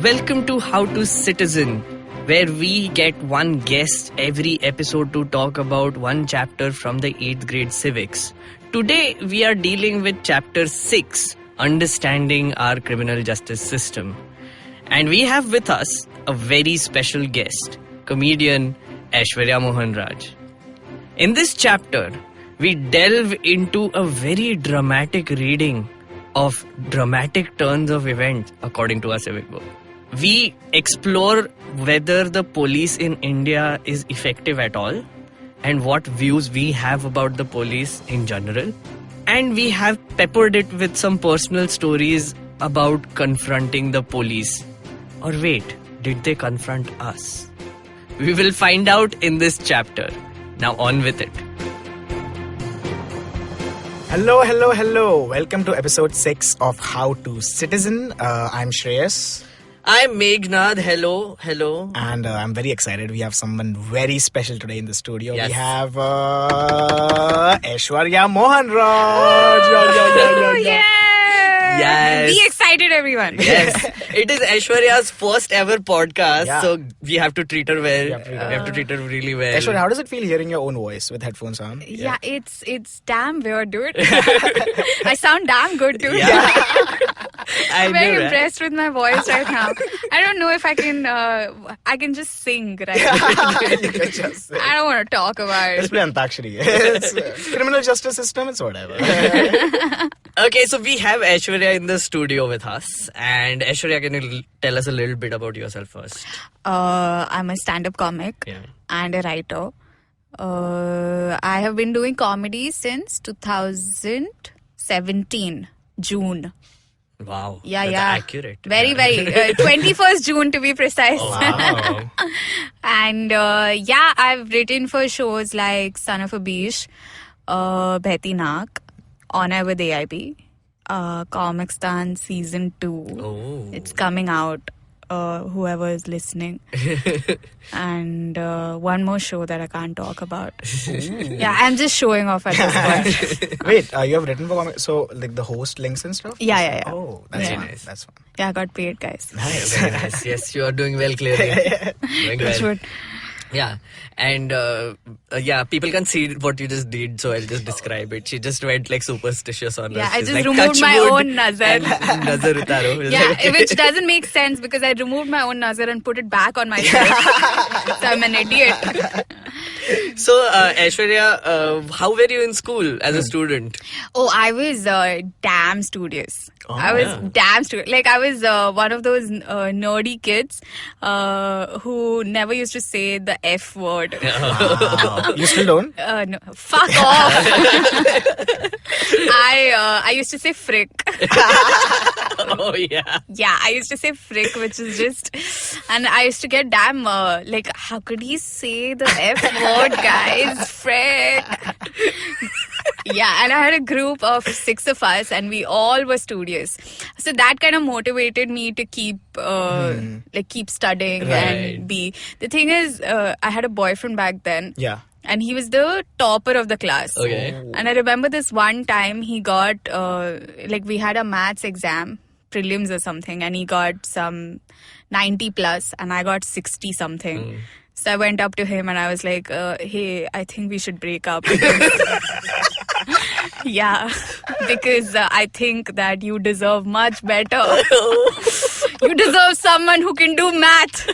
Welcome to How to Citizen, where we get one guest every episode to talk about one chapter from the 8th grade civics. Today, we are dealing with chapter 6, Understanding Our Criminal Justice System. And we have with us a very special guest, comedian Aishwarya Mohanraj. In this chapter, we delve into a very dramatic reading of dramatic turns of events according to our civic book. We explore whether the police in India is effective at all and what views we have about the police in general. And we have peppered it with some personal stories about confronting the police. Or wait, did they confront us? We will find out in this chapter. Now on with it. Hello. Welcome to episode 6 of How to Citizen. I'm Shreyas. I'm Meghnad. Hello. And I'm very excited. We have someone very special today in the studio. Yes. We have Aishwarya Mohanraj. Yeah. Yes. Be excited, everyone. Yes. It is Aishwarya's first ever podcast, Yeah. so we have to treat her well. We have to treat her really well. Aishwarya, how does it feel hearing your own voice with headphones on? Yeah, it's damn weird, dude. I sound damn good, dude. Yeah. I'm I very know, right? impressed with my voice right now. I don't know if I can just sing, right? You can just say. I don't want to talk about Let's it. play Antakshari. It's criminal justice system, it's whatever. Okay, so we have Aishwarya in the studio with us. And Aishwarya, can you tell us a little bit about yourself first? I'm a stand-up comic Yeah. and a writer. I have been doing comedy since 2017, June. Wow. Yeah, That's yeah. accurate. Very, 21st June to be precise. Wow. And I've written for shows like Son of a Beach, Behti Naak, On Air with AIB, Comicstan Season 2. Oh. It's coming out, whoever is listening. And one more show that I can't talk about. Yeah, I'm just showing off at this point. Wait, you have written for comic, so like the host links and stuff? Yeah. Oh, that's Yeah. fun. Nice. That's fun. Yeah, I got paid, guys. Nice. Very nice. Yes, you are doing well, clearly. Doing That's well. what. Yeah, and people can see what you just did, so I'll just describe it. She just went like superstitious on us. Yeah, I She's just like, removed touch my wood own nazar. and nazar utaro. It's Yeah, like- which doesn't make sense because I removed my own nazar and put it back on myself. So I'm an idiot. So, Aishwarya, how were you in school as a student? Oh, I was damn studious. Oh, I was yeah. damn studious. Like, I was one of those nerdy kids who never used to say the F word. Wow. You still don't? No, fuck off. I used to say frick. Oh, yeah. Yeah, I used to say frick, which is just, and I used to get damn, like, how could he say the F word, guys? Frick. Yeah, and I had a group of 6 of us, and we all were studious. So that kind of motivated me to keep studying Right. and be. The thing is, I had a boyfriend back then. Yeah. And he was the topper of the class. Okay. And I remember this one time he got, we had a maths exam, prelims or something, and he got some 90 plus and I got 60 something. So I went up to him and I was like, hey, I think we should break up. Yeah, because I think that you deserve much better. You deserve someone who can do math.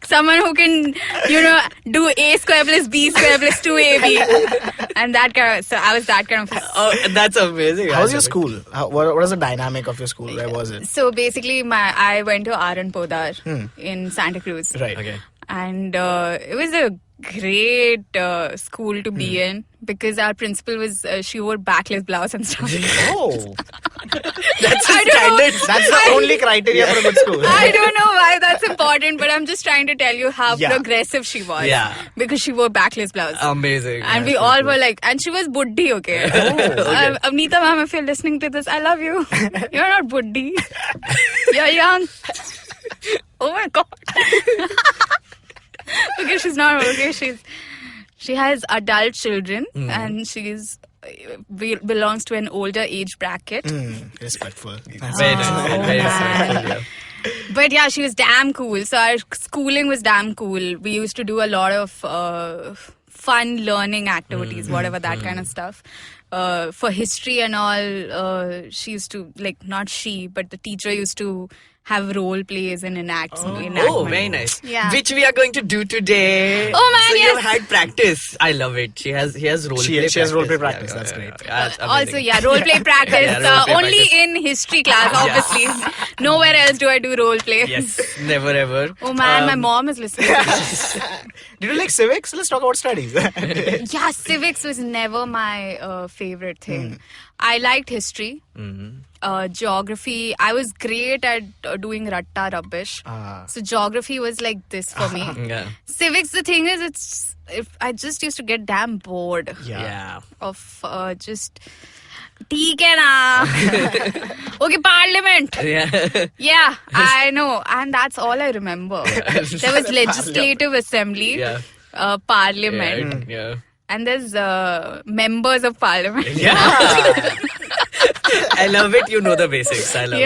Someone who can, do A square plus B square plus 2AB. And that kind of, so I was that kind of. Oh, that's amazing. How was your school? What was the dynamic of your school? Where was it? So basically, I went to R.N. Podar in Santa Cruz. Right. Okay. And it was a great school to be in because our principal was, she wore backless blouse and stuff. Oh, That's I a don't know. standard. that's the only criteria for a good school. I don't know why that's important, but I'm just trying to tell you how Yeah. progressive she was. Yeah. Because she wore backless blouse. Amazing. And we all were like, and she was buddhi, okay? Avneeta ma'am, if you're listening to this, I love you. You're not buddhi. You're young. Oh my God. Okay, she's not okay. She has adult children and she's belongs to an older age bracket. Respectful. Very nice. Very man. respectful, yeah. But yeah, she was damn cool. So our schooling was damn cool. We used to do a lot of fun learning activities, whatever that kind of stuff. For history and all, she used to, not she, but the teacher used to have role plays and enactment. Oh, very nice. Yeah. Which we are going to do today. Oh, man, so yes. you've had practice. I love it. He has role play. She has role play practice. practice. That's great. That's Also, amazing. role play practice. Yeah, role play only practice. in history class, obviously. Nowhere else do I do role play. Yes, never ever. Oh man, my mom is listening to this. Did you like civics? Let's talk about studies. Yeah, civics was never my favorite thing. I liked history. Geography. I was great at doing ratta rubbish. So geography was like this for me. Yeah. Civics, the thing is, I just used to get damn bored Yeah. of just. ठीक है ना. Okay, parliament. Yeah. Yeah, I know. And that's all I remember. There was legislative assembly, Yeah. parliament, Yeah. and there's members of parliament. Yeah. I love it. You know the basics. I love it.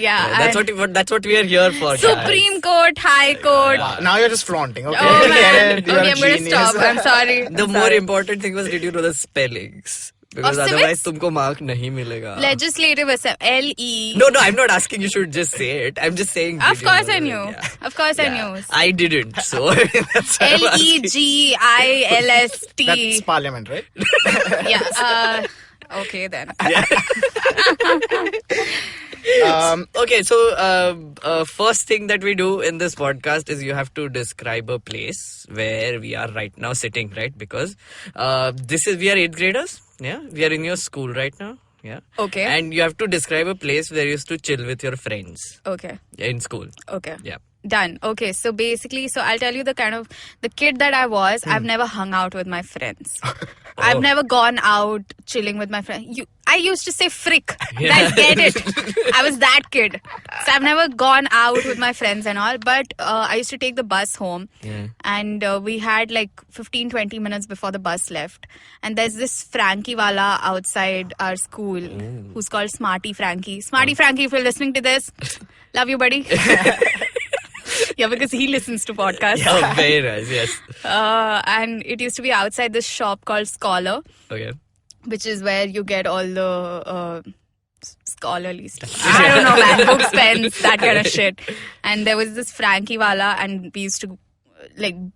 Yeah. That's what we are here for. Supreme Court, High Court. Now you're just flaunting. Okay, Oh Get man. it? You're Okay, a I'm going to genius. stop. I'm sorry. The more important thing was, did you know the spellings? Because Of otherwise, civics? तुमको mark नहीं मिलेगा. Legislative assembly, L-E. No, I'm not asking you should just say it. I'm just saying. Of did you course know I it? knew. Yeah. Of course I Yeah. knew. I didn't. So that's why I'm asking. Legilst. That's parliament, right? Yeah. Okay then. Okay, so first thing that we do in this podcast is you have to describe a place where we are right now sitting, right? Because we are 8th graders. Yeah, we are in your school right now. Yeah. Okay. And you have to describe a place where you used to chill with your friends Okay. in school. Okay. Yeah. Done. Okay, so basically, I'll tell you the kid that I was. I've never hung out with my friends. I've never gone out chilling with my friends. I used to say frick. Guys, get it? I was that kid. So I've never gone out with my friends and all. But I used to take the bus home. Yeah. And we had 15-20 minutes before the bus left. And there's this Frankie wala outside our school who's called Smarty Frankie. Smarty Frankie, if you're listening to this, love you, buddy. Yeah, because he listens to podcasts. Oh, very nice. Yes. And it used to be outside this shop called Scholar, Okay. which is where you get all the scholarly stuff. I don't know, man. Books, pens, that kind of shit. And there was this Frankie wala, and we used to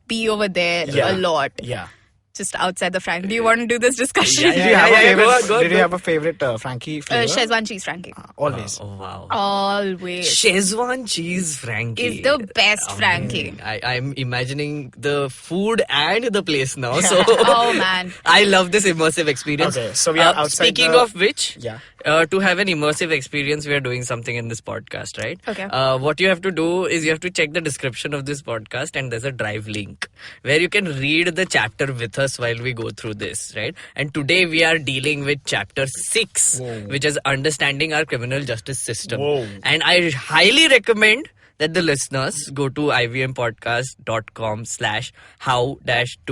be over there a lot. Yeah. Just outside the Frank. Do you want to do this discussion? Yeah, Did you have a favorite? Go on, Did you go have a favorite Frankie flavor? Szechuan cheese Frankie. Always. Oh, wow. Always. Szechuan cheese Frankie Is the best Frankie. I'm imagining the food and the place now. So Oh, man. I love this immersive experience. Okay, so we are outside Speaking the- of which, Yeah. to have an immersive experience, we are doing something in this podcast, right? Okay. What you have to do is you have to check the description of this podcast, and there's a drive link where you can read the chapter with us while we go through this, right? And today we are dealing with chapter 6, which is understanding our criminal justice system. Whoa. And I highly recommend that the listeners go to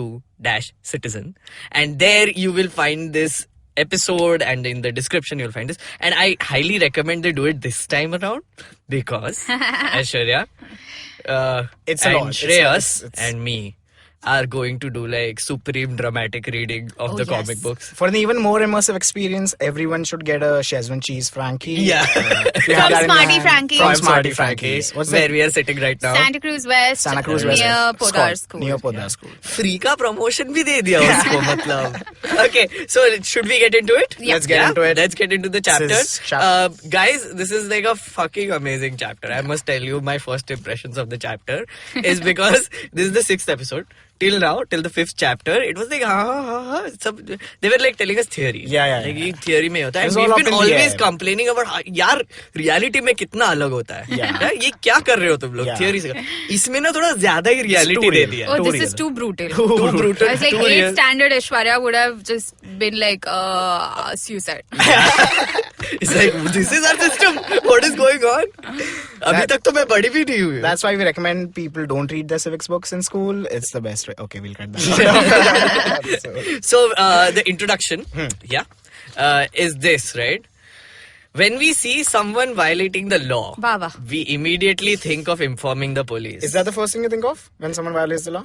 ivmpodcast.com/how-to-citizen, and there you will find this episode, and in the description you'll find this. And I highly recommend they do it this time around because Aishwarya, It's a and lot. Shreyas It's- and me are going to do supreme dramatic reading of Oh, the yes. comic books. For an even more immersive experience, everyone should get a Szechuan cheese Frankie. Yeah. If you have From that in Smarty hand. Frankie. From From Smarty Frankies. What's where that? we are sitting right now. Santa Cruz West. Santa Cruz West. Near Podar School. Near Podar School. Free का promotion भी दे दिया उसको मतलब. Okay, so should we get into it? Yeah. Let's get into it. Let's get into the chapter. This is chapter. Guys, this is a fucking amazing chapter. I must tell you, my first impressions of the chapter is because this is the 6th episode. Till now, till the 5th chapter, it was they were telling us theory. Yeah. ये theory में होता है. It's And all we've up been in the always air. complaining about यार reality में कितना अलग होता है. Yeah. यार, ये क्या कर रहे हो तुम लोग Yeah. theory से? इसमें ना थोड़ा ज्यादा ही reality too दे real. दिया. Oh, Too this real. is too brutal. Too brutal. I was like, too 8th real. standard Aishwarya would have just been like, suicide. It's like, this is our system. What is going on? अभी तक तो मैं बड़ी भी नहीं हुई. That's why we recommend people don't read their civics books in school. It's the best way. Okay, we'll cut that. So the introduction, is this, right? When we see someone violating the law, Wah, wah. we immediately think of informing the police. Is that the first thing you think of when someone violates the law?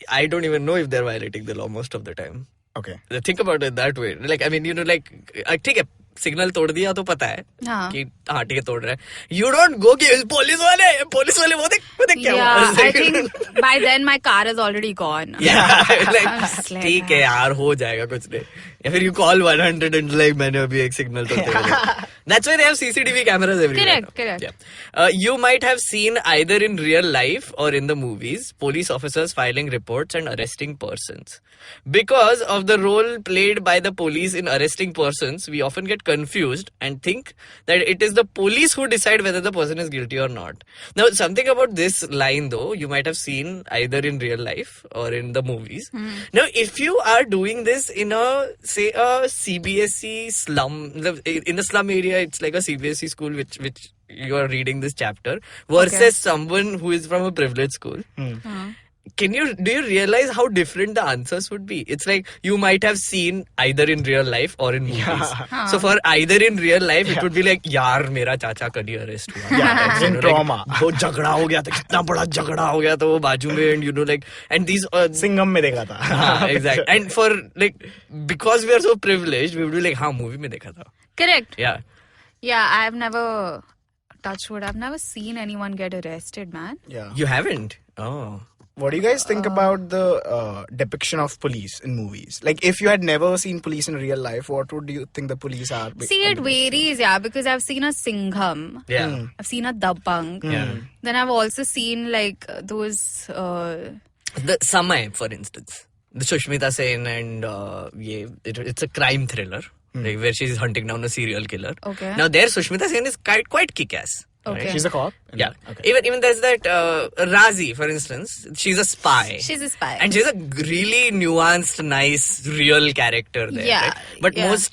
I don't even know if they're violating the law most of the time. Okay. Think about it that way. Like, I mean, ठीक है, signal तोड़ दिया तो पता है कि हाँ ठीक है तोड़ रहा है. You don't go कि पुलिस वाले वो देख क्या Yeah, हुआ. I think by then my car is already gone. Yeah, I'm just like, ठीक है यार हो जाएगा कुछ नहीं. या फिर you call 100 and like मैंने अभी एक सिग्नल तो तोड़ दिया. That's why they have CCTV cameras everywhere. Correct. Yeah. You might have seen either in real life or in the movies police officers filing reports and arresting persons. Because of the role played by the police in arresting persons, we often get confused and think that it is the police who decide whether the person is guilty or not. Now, something about this line though, you might have seen either in real life or in the movies. Now, if you are doing this in a CBSE slum, in a slum area, it's like a CBSE school which you are reading this chapter versus someone who is from a privileged school. Do you realize how different the answers would be? It's like you might have seen either in real life or in movies. So for either in real life, it would be like, यार मेरा चाचा कभी arrest हुआ. Yeah, in trauma. वो झगड़ा हो गया था, कितना बड़ा झगड़ा हो गया था वो बाजू में, and these Singham में देखा था. exactly. And for because we are so privileged, we would be like, हाँ movie में देखा था. Correct. Yeah. Yeah, I've never seen anyone get arrested, man. Yeah. You haven't? Oh. What do you guys think about the depiction of police in movies? Like, if you had never seen police in real life, what would you think the police are? See, it varies, because I've seen a Singham. Yeah. I've seen a Dabang. Yeah. Then I've also seen those... The Samay, for instance. The Sushmita Sen and it's a crime thriller. Where she's hunting down a serial killer. Okay. Now there Sushmita Sen is quite kick-ass. Okay. Right? She's a cop? Yeah. Okay. Even there's that Razi, for instance. She's a spy. She's a spy. And she's a really nuanced, nice, real character there. Yeah, Right? But yeah. most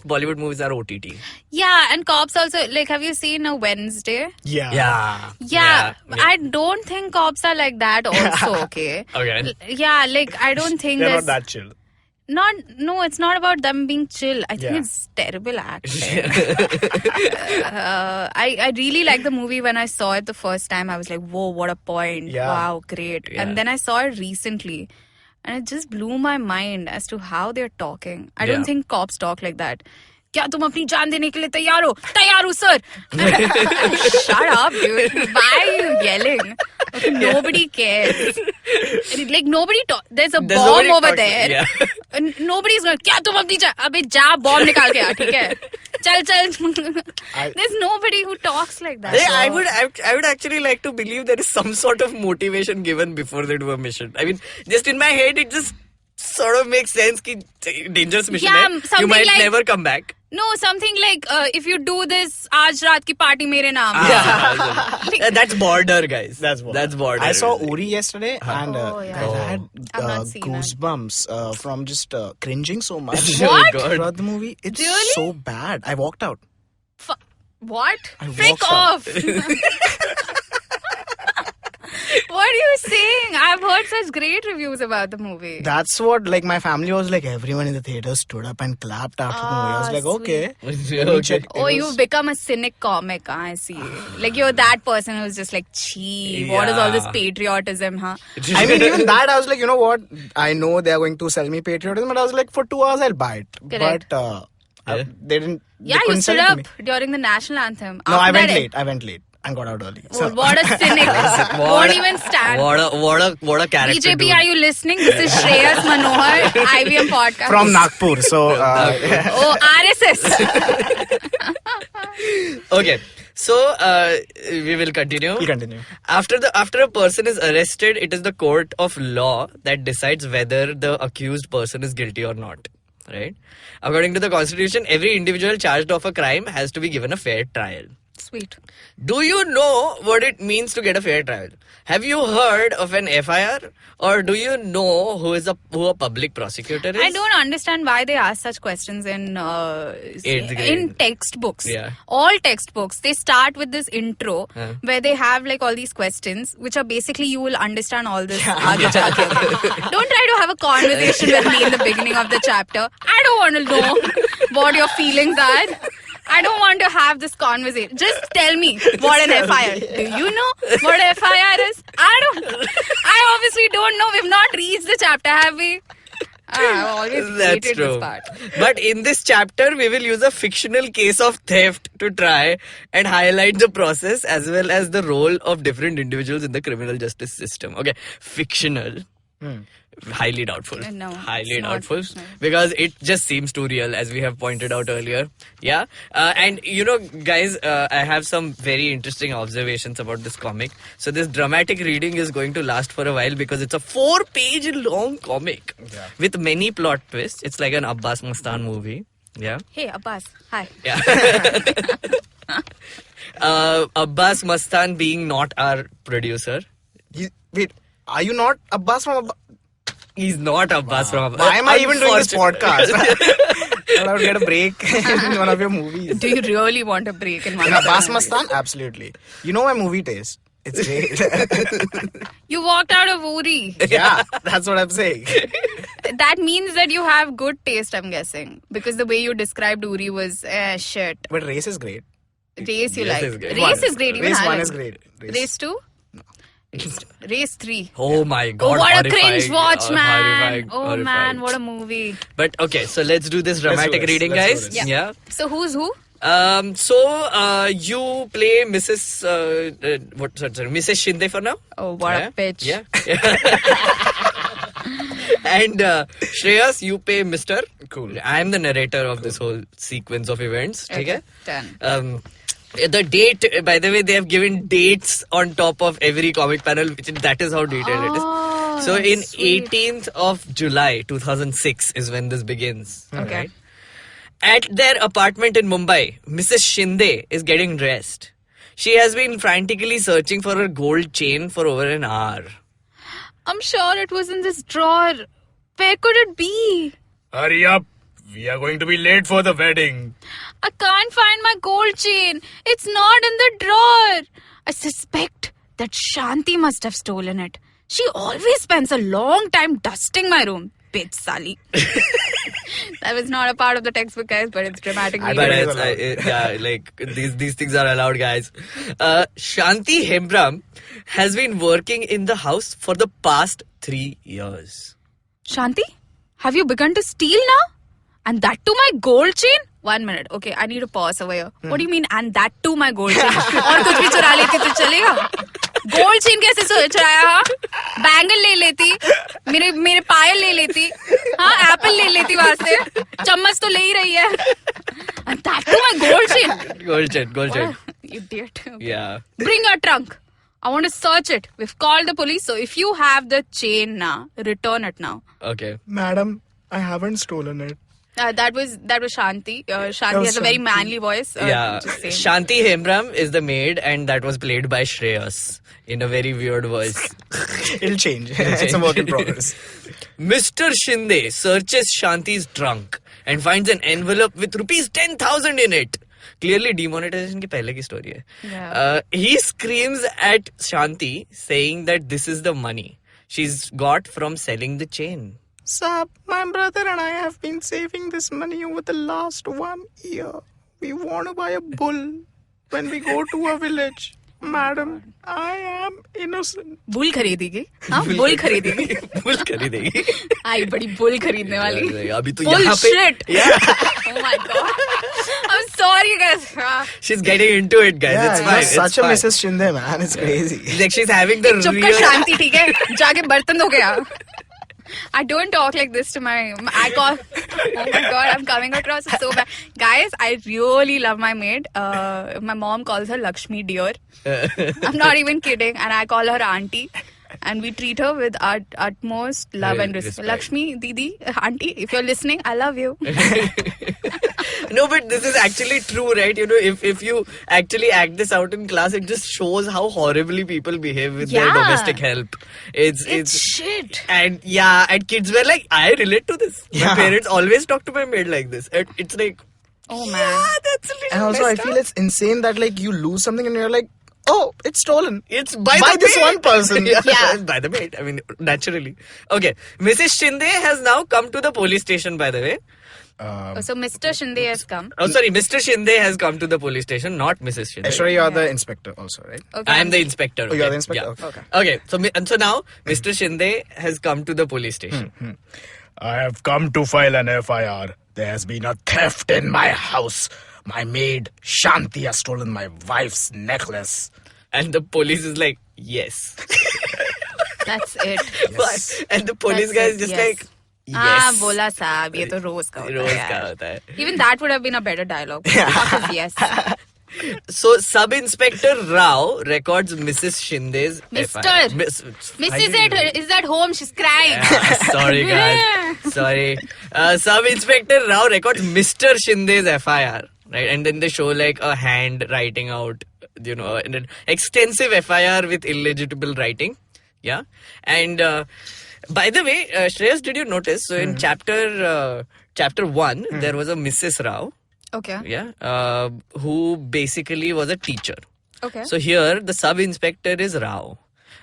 Bollywood movies are OTT. Yeah, and cops also, have you seen a Wednesday? Yeah. Yeah, I don't think cops are like that also, okay? Okay. Yeah, I don't think They're there's... not that chill. No, it's not about them being chill. I think Yeah. it's terrible acting. I really liked the movie when I saw it the first time. I was like, whoa, what a point. Yeah. Wow, great. Yeah. And then I saw it recently. And it just blew my mind as to how they're talking. I Yeah. don't think cops talk like that. क्या तुम अपनी जान देने के लिए तैयार हो? तैयार हूँ, sir. Shut up, dude. Why are you yelling? Okay, nobody cares. Nobody talk. There's There's bomb nobody over talking, there. yeah. And nobody's going, क्या तुम अपनी अबे जा bomb निकाल के आ, ठीक है? चल. There's nobody who talks like that. Yeah, I would actually like to believe there is some sort of motivation given before they do a mission. I mean, just in my head, it just sort of makes sense कि dangerous mission Yeah, है. something You might like- never come back. No, something like, if you do this, आज रात की party मेरे नाम. Yeah, that's border, guys. That's border. That's border. I saw Uri yesterday and Oh, yeah. guys, I had I've not seen goosebumps from just cringing so much. What? God. Throughout the movie. It's Really? so bad. I walked out. What? I Frick walked out. off. What are you saying? I've heard such great reviews about the movie. That's what, my family was like, everyone in the theater stood up and clapped after the movie. I was like, okay. Let me check. Oh, you've become a cynic comic, I see. You're that person who's just chee, what is all this Yeah. patriotism, huh? I mean, even that, I was like, you know what? I know they're going to sell me patriotism, but I was like, for 2 hours, I'll buy it. Correct. But they didn't. Yeah, they you couldn't stood sell it up to me. during the national anthem. No, After I went late and got out early. Oh, what a cynic. Won't even stand. What a character. BJP, dude. are you listening? This is Shreyas Manohar, IVM podcast. From Nagpur. So, Oh, RSS. Okay. So we will continue. we'll continue. After a person is arrested, it is the court of law that decides whether the accused person is guilty or not. Right? According to the constitution, every individual charged of a crime has to be given a fair trial. Sweet. Do you know what it means to get a fair trial? Have you heard of an FIR? Or do you know who a public prosecutor is? I don't understand why they ask such questions in Eighth grade. in textbooks. Yeah. All textbooks, they start with this intro Huh. where they have all these questions, which are basically you will understand all this. आगे जाके. Don't try to have a conversation with me in the beginning of the chapter. I don't want to know what your feelings are. I don't want to have this conversation. Just tell me what an FIR. Do you know what an FIR is? I obviously don't know. We've not reached the chapter, have we? I've always That's hated true. this part. But in this chapter, we will use a fictional case of theft to try and highlight the process as well as the role of different individuals in the criminal justice system. Okay, fictional. Highly doubtful. No, highly it's not doubtful fictional. because it just seems too real, as we have pointed out earlier. Yeah, and guys, I have some very interesting observations about this comic. So this dramatic reading is going to last for a while because it's a 4-page long comic with many plot twists. It's like an Abbas Mustan movie. Yeah. Hey, Abbas. Hi. Yeah. Abbas Mustan being not our producer. Wait, are you not Abbas from Abbas? He's not Abbas from Abbas. Why am I even doing this Unfortunate- podcast? I'll get a break in one of your movies. Do you really want a break in one In of the Abbas movies? Mustan? Absolutely. You know my movie taste. It's great. You walked out of Uri. Yeah, that's what I'm saying. That means that you have good taste, I'm guessing. Because the way you described Uri was shit. But race is great. Race you Race like. is great. Race is great. Even Race I 1 like. is great. Race 2? Race 3. Oh my god. Oh, what a horrifying. cringe watch, man. Horrifying, Oh, horrifying. man, what a movie. But okay, so let's do this dramatic this. reading, Let's do guys. this. Yeah. So, who's who? So you play Mrs. Mrs. Shinde for now? Oh, what a bitch. Yeah. And Shreyas, you play Mr. Cool. I'm the narrator of this whole sequence of events. Okay. Done. The date, by the way, they have given dates on top of every comic panel, that is how detailed it Oh, is. So in sweet. 18th of July 2006 is when this begins. Okay. Right? At their apartment in Mumbai, Mrs. Shinde is getting dressed. She has been frantically searching for her gold chain for over an hour. I'm sure it was in this drawer. Where could it be? Hurry up. We are going to be late for the wedding. I can't find my gold chain. It's not in the drawer. I suspect that Shanti must have stolen it. She always spends a long time dusting my room. Bitch, Sally. That was not a part of the textbook, guys, but it's dramatic. I But bet reading. it's yeah, like these things are allowed, guys. Shanti Hembram has been working in the house for the past 3 years. Shanti, have you begun to steal now? And that too my gold chain? 1 minute. Okay, I need to pause over here. What do you mean, and that too my gold chain? और कुछ भी चुरा लेती तो चलेगा? Gold chain कैसे चुराया? हाँ? Bangle ले लेती, मेरे पायल ले लेती, हाँ एप्पल ले लेती वहाँ से, चम्मच तो ले ही रही है. And that too my gold chain. Gold chain. Idiot. Okay. Yeah. Bring your trunk. I want to search it. We've called the police. So if you have the chain now, return it now. Okay. Madam, I haven't stolen it. That was Shanti. Shanti was has a very Shanti. manly voice. Yeah. Just saying. Shanti Hembram is the maid, and that was played by Shreyas in a very weird voice. It'll change. It's a work in progress. Mr. Shinde searches Shanti's trunk and finds an envelope with rupees 10,000 in it. Clearly demonetization की पहले की story है. Yeah. He screams at Shanti saying that this is the money she's got from selling the chain. Sir, my brother and I have been saving this money over the last 1 year. We want to buy a bull when we go to a village. Madam, I am innocent. Bull खरीदेगी हाँ bull खरीदेगी bull खरीदेगी. आई बड़ी bull खरीदने वाली अभी तो यहाँ पे. Bullshit. Yeah. Oh my god. I'm sorry guys. हाँ. She's getting into it, guys. Yeah, it's you're fine. It's such a fine. Mrs. Shinde, man. It's crazy. Like she's having the चुप कर real. शांति ठीक है जाके बर्तन धो के आ. I don't talk like this to I call. Oh my god, I'm coming across so bad. Guys, I really love my maid. My mom calls her Lakshmi dear. I'm not even kidding. And I call her auntie. And we treat her with our utmost love and respect. Respect. Lakshmi, Didi, auntie, if you're listening, I love you. No, but this is actually true, right? You know, if you actually act this out in class, it just shows how horribly people behave with their Yeah. domestic help. It's shit. And yeah, and kids were like, I relate to this. My Yeah. parents always talk to my maid like this. And it's like, Oh man. yeah, that's a little And also, I messed feel up. it's insane that like you lose something and you're like, oh, it's stolen. It's by this maid. one person. Yeah. By the maid. I mean, naturally. Okay. Mrs. Shinde has now come to the police station, by the way. So Mr. Shinde has come. Oh, sorry. Mr. Shinde has come to the police station, not Mrs. Shinde. Aishwarya, you're the inspector also, right? Okay. I am the inspector. Oh, you're okay? the inspector? Yeah. Okay. Okay. So now, Mr. Shinde has come to the police station. I have come to file an FIR. There has been a theft in my house. My maid Shanti has stolen my wife's necklace. And the police is like, yes. That's it. Yes. And the police That's guy it, is just yes. like, yes. बोला साहब ये तो रोज का होता है रोज यार. का होता है. Even that would have been a better dialogue. Fuck is yes. So, Sub-Inspector Rao records Mrs. Shinde's Mister. FIR. Mrs. is at home. She's crying. Sorry, guys. Sorry. Sub-Inspector Rao records Mr. Shinde's FIR. Right? And then they show like a hand writing out, an extensive FIR with illegible writing. Yeah. And by the way, Shreyas, did you notice? So, in chapter 1, there was a Mrs. Rao. Okay. Yeah, who basically was a teacher. Okay. So here the sub-inspector is Rao.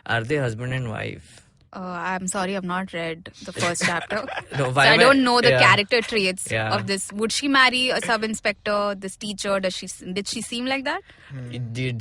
Are they husband and wife? I'm sorry, I've not read the first chapter. No, So why I am I- don't know the yeah. character traits Yeah. of this. Would she marry a sub-inspector, this teacher? Did she seem like that?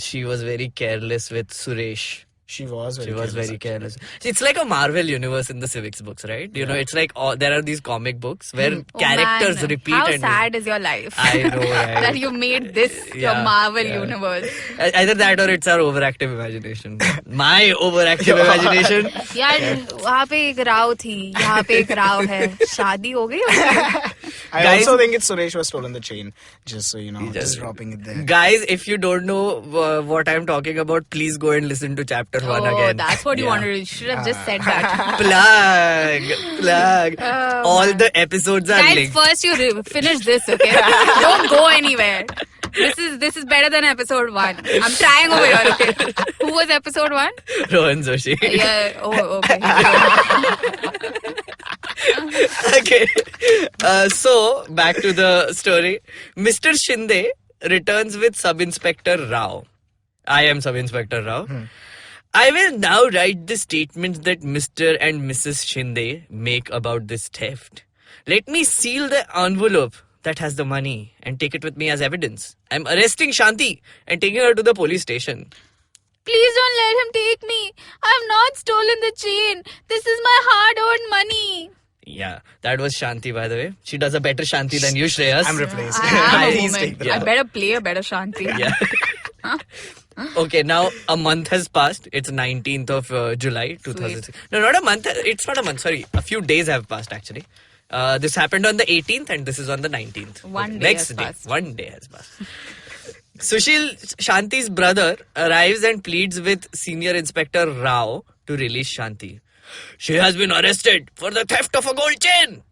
She was very careless with Suresh. She was Very careless. It's like a Marvel universe in the civics books, right? It's like there are these comic books where characters man. repeat. How and sad is your life? I know, right? That you made this your Yeah, Marvel yeah. universe. Either that or it's our overactive imagination. My overactive imagination. यार वहाँ पे एक राव थी, यहाँ पे एक राव है. शादी हो गई उसकी? I Guys- also think it's Suresh who has stolen the chain. Just so you know, just dropping it there. Guys, if you don't know what I'm talking about, please go and listen to chapter 1 Oh, again. that's what you Yeah. wanted. You should have just said that. Plug. All the episodes are Guys, linked. first you finish this, okay? Don't go anywhere. This is better than episode 1. I'm trying over here, okay? Who was episode 1? Rohan Joshi. Yeah. Oh, okay. Okay. So, back to the story. Mr. Shinde returns with Sub-Inspector Rao. I am Sub-Inspector Rao. I will now write the statements that Mr. and Mrs. Shinde make about this theft. Let me seal the envelope that has the money and take it with me as evidence. I'm arresting Shanti and taking her to the police station. Please don't let him take me. I have not stolen the chain. This is my hard-earned money. Yeah, that was Shanti, by the way. She does a better Shanti than you, Shreyas. I'm replaced. I am a Please woman. take the I better play a better Shanti. Yeah. Okay, now a month has passed. It's 19th of July 2006. No, not a month. It's not a month. Sorry. A few days have passed, actually. This happened on the 18th and this is on the 19th. One day Next has day. passed. 1 day has passed. Sushil, Shanti's brother, arrives and pleads with Senior Inspector Rao to release Shanti. She has been arrested for the theft of a gold chain.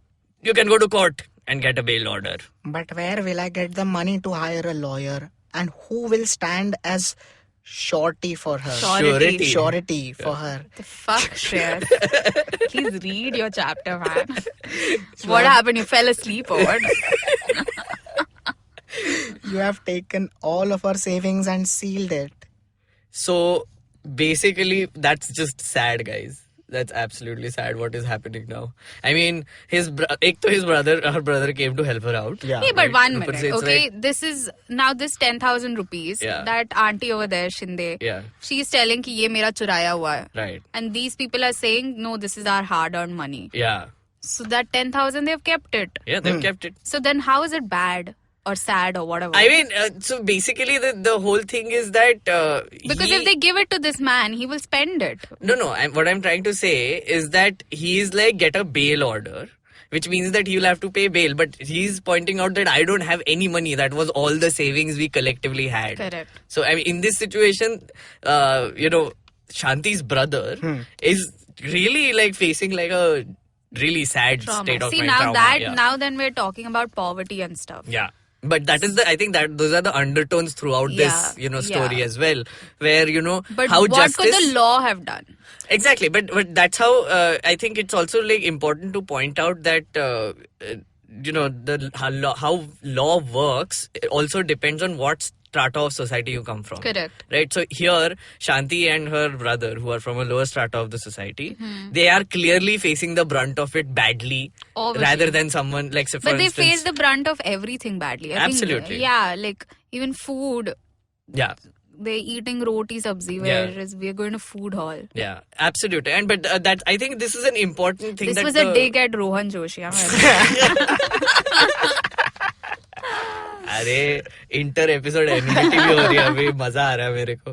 You can go to court and get a bail order. But where will I get the money to hire a lawyer? And who will stand as surety for her? Surety. Surety for her. The fuck, Shreyas? Please read your chapter, man. What happened? You fell asleep or what? You have taken all of our savings and sealed it. So basically, that's just sad, guys. That's absolutely sad what is happening now. I mean, her brother came to help her out. Yeah. Hey, but Right. one Upar minute, se it's okay? like- This is now this 10,000 rupees Yeah. that auntie over there, Shinde, Yeah, she's telling ki ye mera churaya hua hai. right. And these people are saying, no, this is our hard-earned money. Yeah. So that 10,000, they've kept it. Yeah, they've kept it. So then how is it bad or sad or whatever? I mean, so basically the whole thing is that... because if they give it to this man, he will spend it. No, what I'm trying to say is that he's like, get a bail order, which means that he'll have to pay bail. But he's pointing out that I don't have any money. That was all the savings we collectively had. Correct. So, I mean, in this situation, Shanti's brother is really like facing like a really sad Trauma. state of See, mind. now trauma, that yeah. now then we're talking about poverty and stuff. Yeah. But that is I think that those are the undertones throughout this, story yeah. as well, where, But how what justice... could the law have done? Exactly, but that's how I think it's also like important to point out that how law works. It also depends on what strata of society you come from. Correct. Right? So here, Shanti and her brother, who are from a lower strata of the society, they are clearly facing the brunt of it badly, Obviously. rather than someone like, say, for But they instance, face the brunt of everything badly. I Absolutely. Think, yeah, like even food. yeah. They're eating roti sabzi, whereas we're going to food hall. Yeah, absolutely. And but that I think this is an important thing. This that was a dig at Rohan Joshi. अरे inter episode एनिमिटी भी हो रही है अभी मजा आ रहा है मेरे को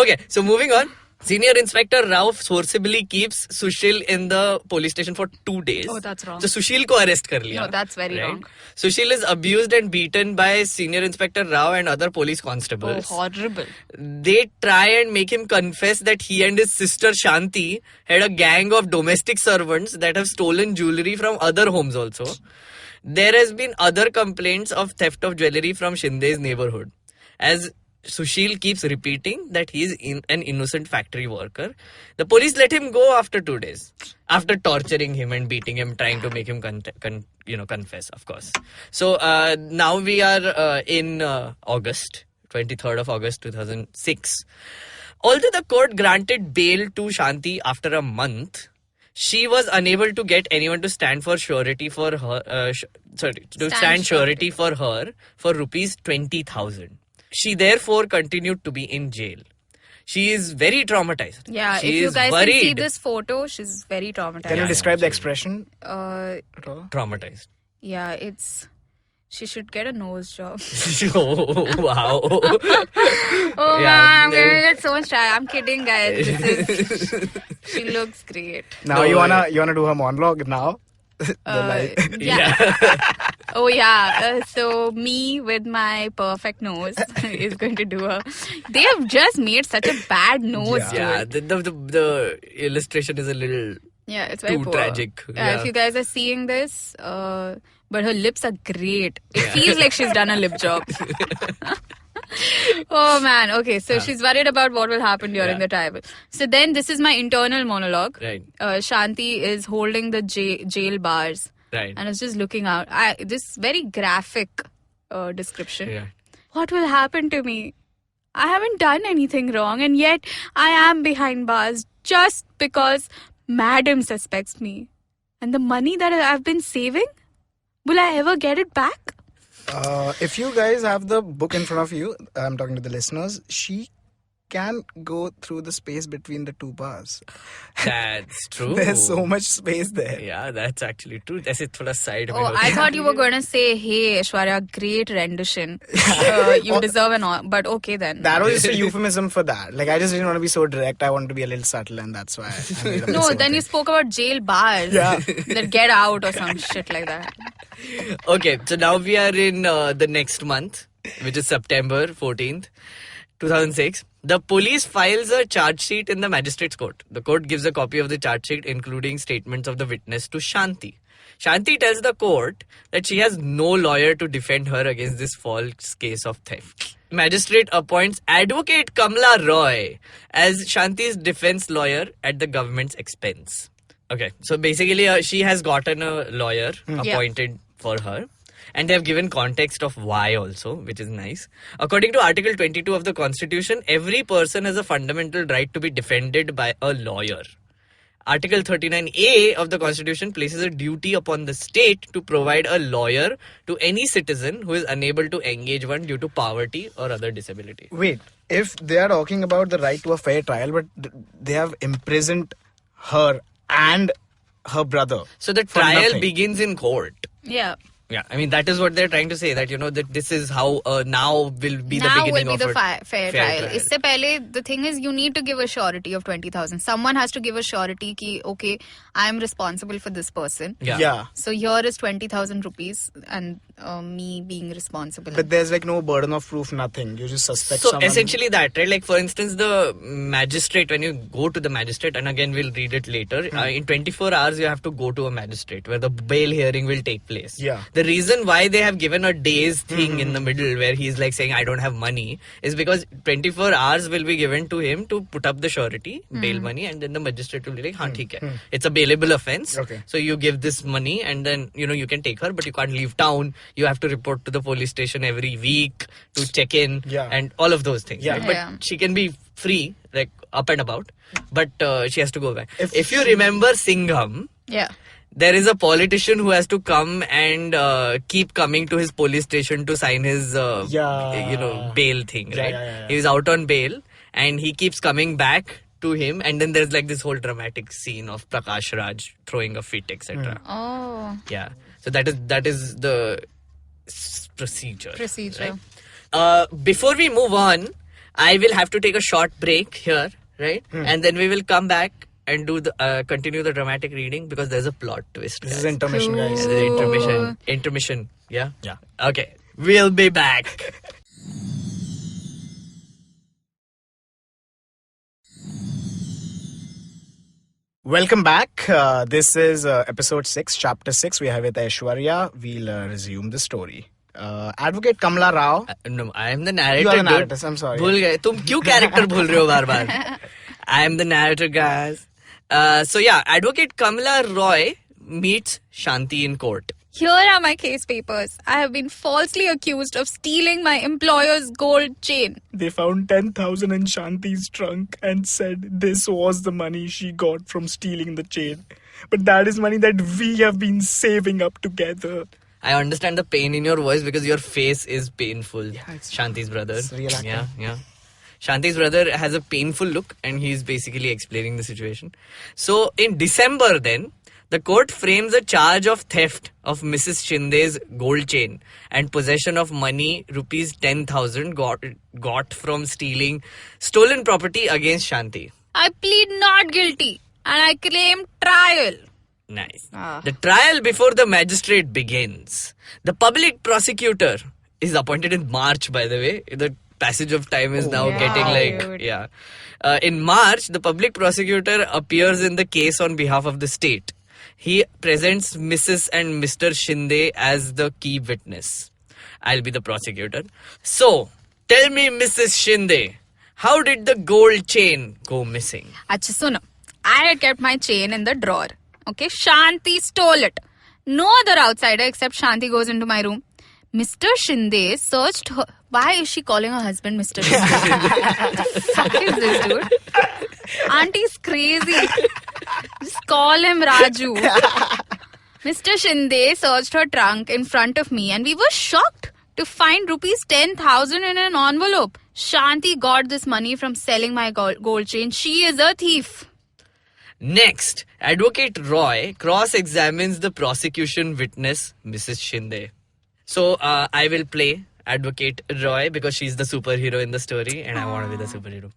okay so moving on Senior Inspector Rao forcibly keeps Sushil in the police station for 2 days. Oh, that's wrong. So Sushil को arrest कर लिया. No, that's very wrong. Sushil is abused and beaten by Senior Inspector Rao and other police constables. Oh, horrible. They try and make him confess that he and his sister Shanti had a gang of domestic servants that have stolen jewelry from other homes also. There has been other complaints of theft of jewelry from Shinde's neighborhood. As Sushil keeps repeating that he is an innocent factory worker. The police let him go after 2 days. After torturing him and beating him, trying to make him confess, of course. So now we are in August, 23rd of August 2006. Although the court granted bail to Shanti after a month, she was unable to get anyone to stand for surety for her. Stand surety for her for rupees 20,000. She therefore continued to be in jail. She is very traumatized. Yeah, she if you guys worried. can see this photo, she's very traumatized. Can you describe the expression at all? Traumatized. Yeah, it's... She should get a nose job. Oh, wow. Oh Yeah. man, I'm gonna get so much tired. I'm kidding, guys. She looks great. Now you wanna do her monologue now? Oh yeah. So me with my perfect nose is going to do a. They have just made such a bad nose. Yeah, to it. the illustration is a little Yeah, it's very too poor. tragic. Yeah, if you guys are seeing this, but her lips are great. It feels like she's done a lip job. Oh man, okay, so she's worried about what will happen during the trial. So then this is my internal monologue. Right. Shanti is holding the jail bars. Right. And it's just looking out. This very graphic description. Yeah. What will happen to me? I haven't done anything wrong, and yet I am behind bars just because Madam suspects me. And the money that I've been saving, will I ever get it back? If you guys have the book in front of you, I'm talking to the listeners, she can go through the space between the two bars. That's true. There's so much space there. Yeah, that's actually true. That's it. Thoda side. Oh, I thought you were going to say, hey, Aishwarya, great rendition. You deserve an honor. But okay then. That was just a euphemism for that. Like, I just didn't want to be so direct. I wanted to be a little subtle, and that's why I made up this No, whole then you thing. spoke about jail bars. Yeah. That get out or some shit like that. Okay, so now we are in the next month, which is September 14th, 2006. The police files a charge sheet in the magistrate's court. The court gives a copy of the charge sheet, including statements of the witness, to Shanti. Shanti tells the court that she has no lawyer to defend her against this false case of theft. Magistrate appoints Advocate Kamla Roy as Shanti's defense lawyer at the government's expense. Okay, so basically she has gotten a lawyer appointed for her. And they have given context of why also, which is nice. According to Article 22 of the Constitution, every person has a fundamental right to be defended by a lawyer. Article 39A of the Constitution places a duty upon the state to provide a lawyer to any citizen who is unable to engage one due to poverty or other disability. Wait, if they are talking about the right to a fair trial, but they have imprisoned her and her brother. So the for trial nothing. begins in court. Yeah. Yeah, I mean, that is what they're trying to say, that, that this is how now will be the Now beginning will be of the a fair trial. Isse pehle, the thing is, you need to give a surety of 20,000. Someone has to give a surety ki, okay, I'm responsible for this person. Yeah. So here is 20,000 rupees and me being responsible. But there's like no burden of proof, nothing. You just suspect So someone. essentially that, right? Like for instance, the magistrate, when you go to the magistrate, and again we'll read it later, in 24 hours you have to go to a magistrate where the bail hearing will take place. Yeah. the reason why they have given a day's thing in the middle where he's like saying, I don't have money, is because 24 hours will be given to him to put up the surety, bail money, and then the magistrate will be like, haan, theek hai. It's a bailable offense. Okay. So you give this money and then, you can take her, but you can't leave town. You have to report to the police station every week to check in and all of those things. Yeah. Right? But she can be free, like up and about, but she has to go back. If you remember Singham, there is a politician who has to come and keep coming to his police station to sign his bail thing, right? He's out on bail and he keeps coming back to him, and then there's like this whole dramatic scene of Prakash Raj throwing a fit, etc. Oh. Yeah. So that is the procedure. Right? Before we move on, I will have to take a short break here, right? And then we will come back and do the continue the dramatic reading because there's a plot twist. This is intermission, guys. Intermission. Yeah. Okay. We'll be back. Welcome back. This is episode 6, chapter 6. We have with Aishwarya. We'll resume the story. Advocate Kamala Rao. No, I am the narrator. You are the narrator. I'm sorry. भूल गए तुम क्यों character भूल रहे हो बार-बार? I am the narrator, guys. Advocate Kamala Roy meets Shanti in court. Here are my case papers. I have been falsely accused of stealing my employer's gold chain. They found 10,000 in Shanti's trunk and said this was the money she got from stealing the chain. But that is money that we have been saving up together. I understand the pain in your voice because your face is painful. Yeah, it's Shanti's brother. It's real acting. Yeah. Shanti's brother has a painful look and he's basically explaining the situation. So in December then, the court frames a charge of theft of Mrs. Shinde's gold chain and possession of money rupees 10,000 got from stealing stolen property against Shanti. I plead not guilty and I claim trial. Nice. The trial before the magistrate begins. The public prosecutor is appointed in March, by the way. The passage of time is now getting in March, the public prosecutor appears in the case on behalf of the state. He presents Mrs. and Mr. Shinde as the key witness. I'll be the prosecutor. So, tell me, Mrs. Shinde, how did the gold chain go missing? Achha, suno. I had kept my chain in the drawer. Okay, Shanti stole it. No other outsider except Shanti goes into my room. Mr. Shinde searched her. Why is she calling her husband Mr. Shinde? What the fuck is this, dude? Auntie's crazy. Just call him Raju. Mr. Shinde searched her trunk in front of me and we were shocked to find rupees 10,000 in an envelope. Shanti got this money from selling my gold chain. She is a thief. Next, Advocate Roy cross-examines the prosecution witness, Mrs. Shinde. So, I will play Advocate Roy because she's the superhero in the story and I want to be the superhero.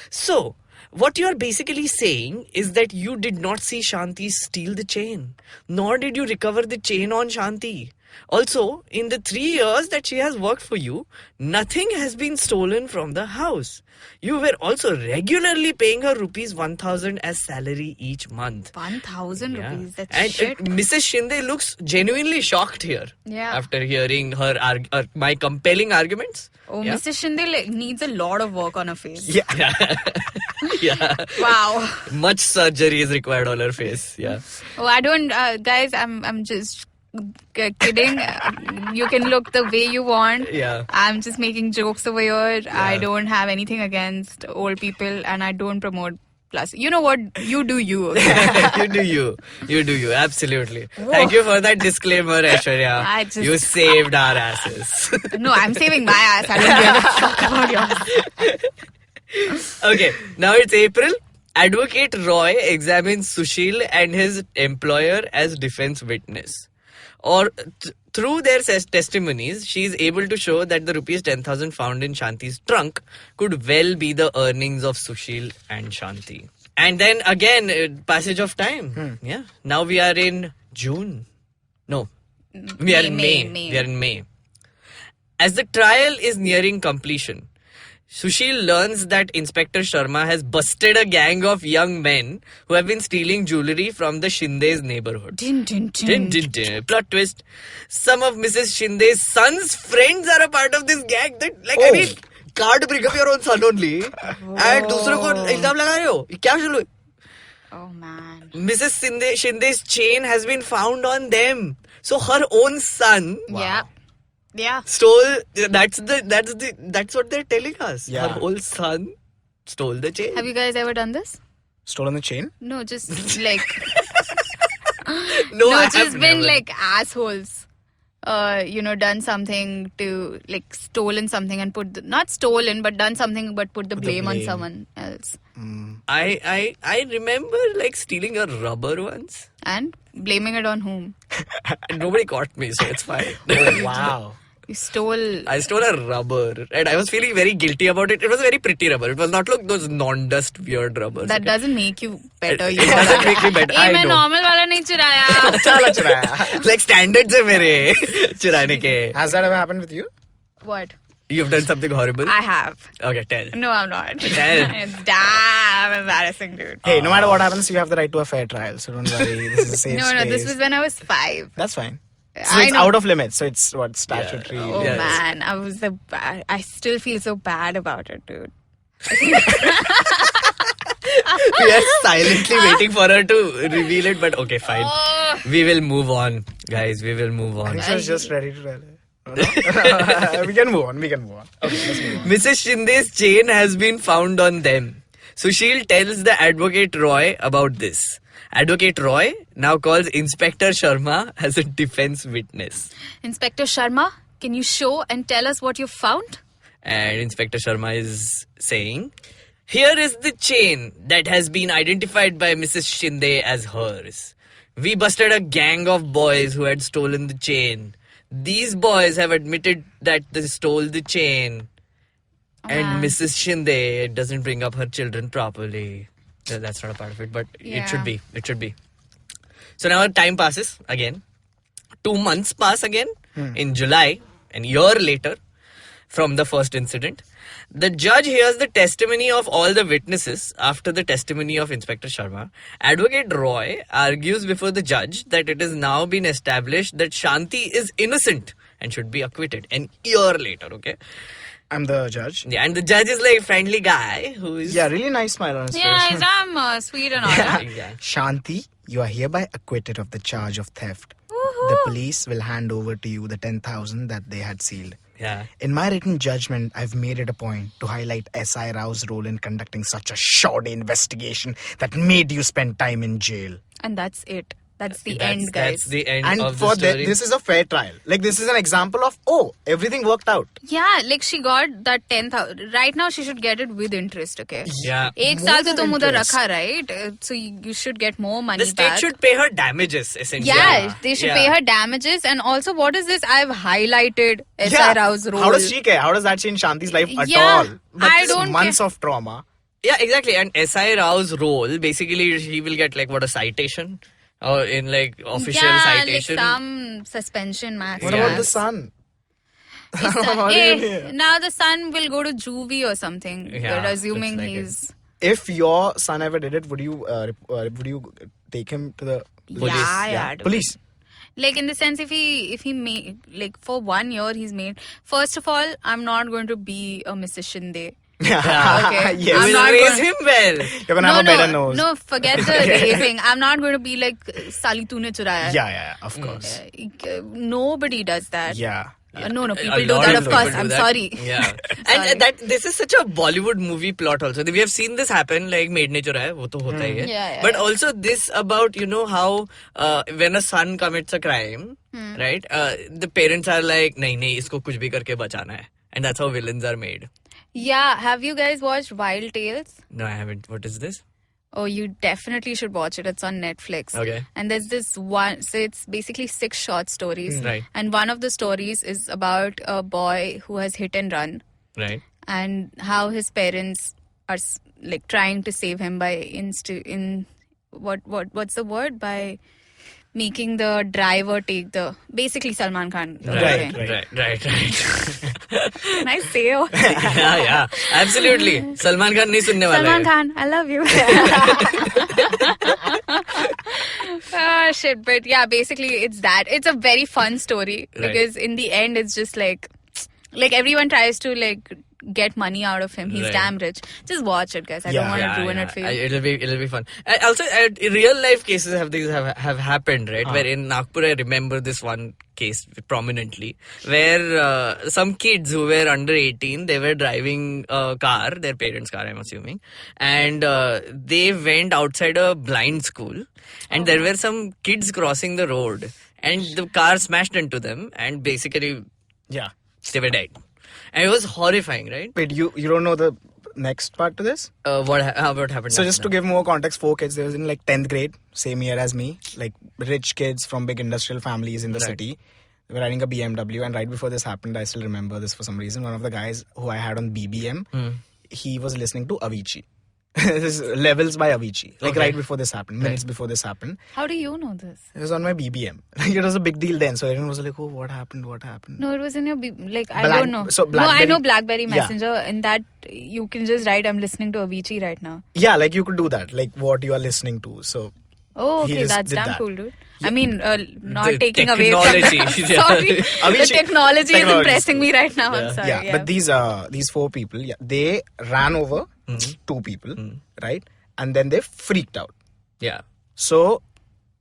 So, what you are basically saying is that you did not see Shanti steal the chain, nor did you recover the chain on Shanti. Also, in the 3 years that she has worked for you, nothing has been stolen from the house. You were also regularly paying her rupees 1,000 as salary each month. 1,000 rupees, that's and shit. Mrs. Shinde looks genuinely shocked here. Yeah. After hearing her my compelling arguments. Oh, Mrs. Shinde needs a lot of work on her face. Yeah. Yeah. Wow. Much surgery is required on her face. Yeah. Oh, I don't, guys, I'm just kidding. You can look the way you want. Yeah. I'm just making jokes over here. Yeah. I don't have anything against old people and I don't promote plus. You know what? You do you. Okay? You do you. Absolutely. Whoa. Thank you for that disclaimer, Aishwarya. You saved our asses. No, I'm saving my ass. I don't give a fuck about yours. Okay. Now it's April. Advocate Roy examines Sushil and his employer as defense witness. Through their testimonies, she is able to show that the rupees 10,000 found in Shanti's trunk could well be the earnings of Sushil and Shanti. And then again, passage of time. Yeah. Now we are in June. No. We are in May. We are in May. As the trial is nearing completion, Sushil learns that Inspector Sharma has busted a gang of young men who have been stealing jewellery from the Shinde's neighborhood. Din, din, din. Plot twist. Some of Mrs. Shinde's son's friends are a part of this gang. I mean, can't bring up your own son only. And दूसरों को इल्जाम लगा रहे हो? क्या चलो? Oh man. Mrs. Shinde's chain has been found on them. So her own son Yeah. stole. That's what they're telling us. Yeah. Her whole son stole the chain. Have you guys ever done this? Stolen the chain? No, just like No, I just have been never. like assholes. Done something to like stolen something and not stolen, but done something but put the blame on someone else. I remember like stealing a rubber once. And blaming it on whom? Nobody caught me, so it's fine. Oh, wow. You stole. I stole a rubber and I was feeling very guilty about it. It was a very pretty rubber. It was not like those non-dust weird rubbers. That doesn't make you better. It You know doesn't that. make me better. I मैं know. normal वाला नहीं चुराया. चला चुराया. Like standards है मेरे चुराने के. Has that ever happened with you? What? You've done something horrible? I have. Okay, tell. No, I'm not. Tell. It's damn embarrassing, dude. Hey, no matter what happens, you have the right to a fair trial. So don't worry. This is a safe No, space. this was when I was 5. That's fine. So I it's know. out of limits. So it's what statutory. Oh Yes. man, I still feel so bad about it, dude. We are silently waiting for her to reveal it, but okay, fine. Oh. We will move on, guys. We will move I on. think she was just ready to tell it. No? We can move on. Okay, let's move on. Mrs. Shinde's chain has been found on them. Sushil tells the advocate Roy about this. Advocate Roy now calls Inspector Sharma as a defense witness. Inspector Sharma, can you show and tell us what you found? And Inspector Sharma is saying, here is the chain that has been identified by Mrs. Shinde as hers. We busted a gang of boys who had stolen the chain. These boys have admitted that they stole the chain. And Mrs. Shinde doesn't bring up her children properly. That's not a part of it, but it should be. It should be. So now time passes again. 2 months pass again. In July, a year later from the first incident, the judge hears the testimony of all the witnesses after the testimony of Inspector Sharma. Advocate Roy argues before the judge that it has now been established that Shanti is innocent and should be acquitted. An year later, okay? I'm the judge. Yeah, and the judge is like a friendly guy who is... Yeah, really nice smile on his Yeah, face. I'm sweet and all that. Yeah. Shanti, you are hereby acquitted of the charge of theft. The police will hand over to you the 10,000 that they had sealed. Yeah. In my written judgment, I've made it a point to highlight S.I. Rao's role in conducting such a shoddy investigation that made you spend time in jail. And that's it. That's the end, guys. That's the end And of for the story. this is a fair trial. Like, this is an example of, everything worked out. Yeah, like she got that 10,000. Right now, she should get it with interest, okay? Yeah. एक More साल से than तुम उधर interest. रखा, right? So you should get more money The state back. should pay her damages, essentially. Yeah, they should Yeah. pay her damages. And also, what is this? I've highlighted S.I. Rao's role. How does she care? How does that change Shanti's life at Yeah, all? But I this don't months of trauma. Yeah, exactly. And S.I. Rao's role, basically, he will get like, what, a citation? Or in like official yeah, citation? like some suspension max. What Yeah. about the son? It's What done. are you doing Eh, here? now the son will go to juvie or something. Yeah, But assuming looks like he's... If your son ever did it, would you take him to the Police. Yeah, dude. police? Like in the sense, if he made, like for 1 year he's made. First of all, I'm not going to be a Mrs. Shinde. Okay. Yes. I'm You not will raise gonna- him well. You're gonna have a better nose. No, forget the raising. I'm not going to be like Sali tune churaya. Yeah, of course. Nobody does that. Yeah. No, A people do lot that, of of course. people do I'm that. sorry. Yeah. Sorry. And this is such a Bollywood movie plot also. We have seen this happen, like Maid Ne Churaya, wo to hota hi hai. Yeah, But yeah. also this about, how when a son commits a crime, right, the parents are like, nahi, isko kuch bhi karke bachana hai. And that's how villains are made. Yeah, have you guys watched Wild Tales? No, I haven't. What is this? Oh, you definitely should watch it. It's on Netflix. Okay. And there's this one, so it's basically 6 short stories. Right. And one of the stories is about a boy who has hit and run Right. and how his parents are like trying to save him by what's the word? By making the driver take basically Salman Khan. Right. Can I say all that? yeah, absolutely. Salman Khan नहीं सुनने वाला Salman है. Khan, I love you. Oh shit, but yeah, basically it's that. It's a very fun story because in the end it's just like everyone tries to like get money out of him. He's Right. damn rich. Just watch it, guys. I don't want to ruin it for you. It'll be fun. Also, real life cases have happened, right? Where in Nagpur, I remember this one case prominently, where some kids who were under 18, they were driving a car, their parents' car, I'm assuming, and they went outside a blind school, and there were some kids crossing the road, and the car smashed into them, and basically Yeah. they were dead. And it was horrifying, right? Wait, you don't know the next part to this? What happened? So just to give more context, 4 kids, they was in like 10th grade, same year as me, like rich kids from big industrial families in the city. They were riding a BMW, and right before this happened, I still remember this for some reason. One of the guys who I had on BBM, he was listening to Avicii. This is Levels by Avicii. Like right before this happened, minutes before this happened. How do you know this? It was on my BBM. Like it was a big deal then. So everyone was like, oh, what happened? What happened? No, it was in your I Black- don't know. so no, I Blackberry- know BlackBerry Yeah. Messenger. In that you can just write, I'm listening to Avicii right now. Yeah, like you could do that. Like what you are listening to. So Oh, He okay, just that's did damn that. cool, dude. I mean, not The taking away from technology. Sorry, the Avicii- technology is technology. impressing me right now. I'm sorry. yeah, but these 4 people, they ran over 2 people, right? And then they freaked out. Yeah. So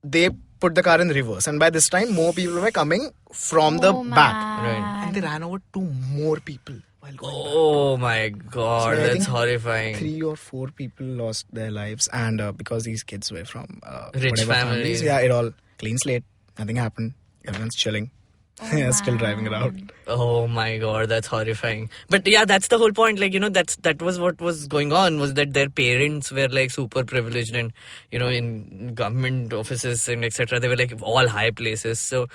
they put the car in reverse, and by this time more people were coming from the back, Right. and they ran over 2 more people while going back. Oh my God, So I that's think horrifying. 3 or 4 people lost their lives, and because these kids were from Rich whatever families. yeah, it all clean slate, nothing happened, everyone's chilling. Still driving around. Oh my God, that's horrifying. But yeah, that's the whole point. Like, that was what was going on, was that their parents were like super privileged and, in government offices and etc. They were like all high places. So,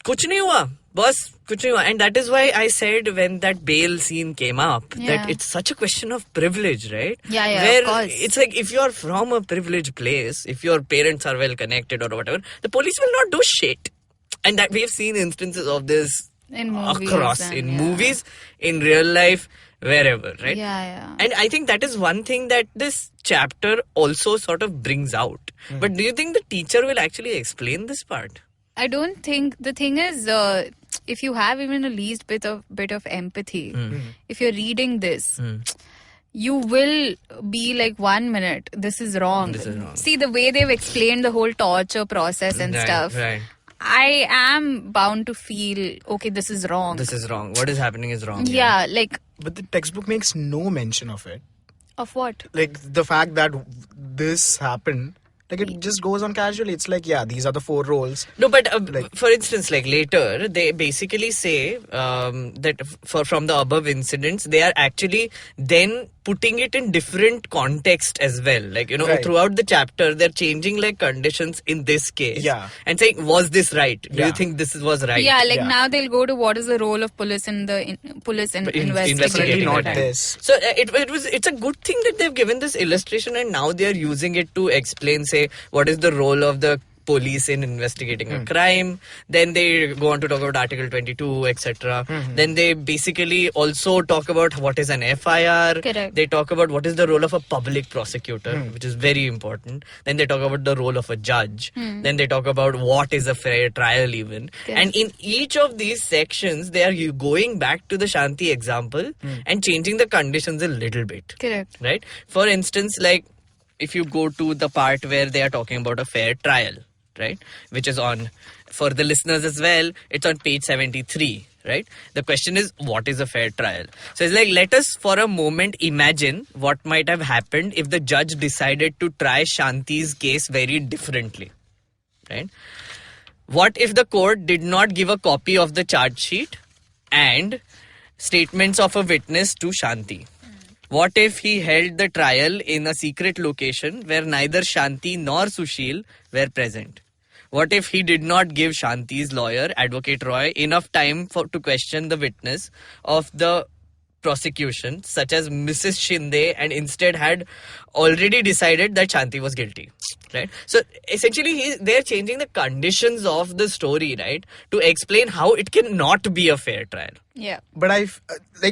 kuch nahi hua. Boss, kuch nahi hua. And that is why I said when that bail scene came up, that it's such a question of privilege, right? Yeah, Where of course. it's like if you're from a privileged place, if your parents are well connected or whatever, the police will not do shit. And that we've seen instances of this In movies across and, in yeah. movies, in real life, wherever, right? Yeah. And I think that is one thing that this chapter also sort of brings out. But do you think the teacher will actually explain this part? I don't think the thing is, if you have even a least bit of empathy, if you're reading this, you will be like 1 minute. This is wrong. This is wrong. See the way they've explained the whole torture process and stuff. Right. I am bound to feel okay. This is wrong. This is wrong. What is happening is wrong. yeah, like But the textbook makes no mention of it. of what? Like the fact that this happened, like it just goes on casually. It's like, yeah, these are the 4 roles. No, but Like- for instance, like later, they basically say that from the above incidents, they are actually then putting it in different context as well. Like, Right. throughout the chapter, they're changing like conditions in this case. Yeah. And saying, was this right? Do you Yeah. think this was right? Yeah, like Yeah. now they'll go to what is the role of police in the police and investigating Definitely investigating. not that. this. So it's a good thing that they've given this illustration and now they're using it to explain, say, what is the role of the police in investigating a crime. Then they go on to talk about Article 22, etc. Then they basically also talk about what is an FIR. Correct. They talk about what is the role of a public prosecutor, which is very important. Then they talk about the role of a judge. Then they talk about what is a fair trial even. Correct. And in each of these sections, they are going back to the Shanti example and changing the conditions a little bit. Correct. Right? For instance, like if you go to the part where they are talking about a fair trial, right? Which is on, for the listeners as well, it's on page 73, right? The question is, what is a fair trial? So it's like, let us for a moment imagine what might have happened if the judge decided to try Shanti's case very differently, right? What if the court did not give a copy of the charge sheet and statements of a witness to Shanti? What if he held the trial in a secret location where neither Shanti nor Sushil were present? What if he did not give Shanti's lawyer, Advocate Roy, enough time to question the witness of the prosecution, such as Mrs. Shinde, and instead had already decided that Shanti was guilty. Right? So essentially, they're changing the conditions of the story, right, to explain how it cannot be a fair trial. Yeah. But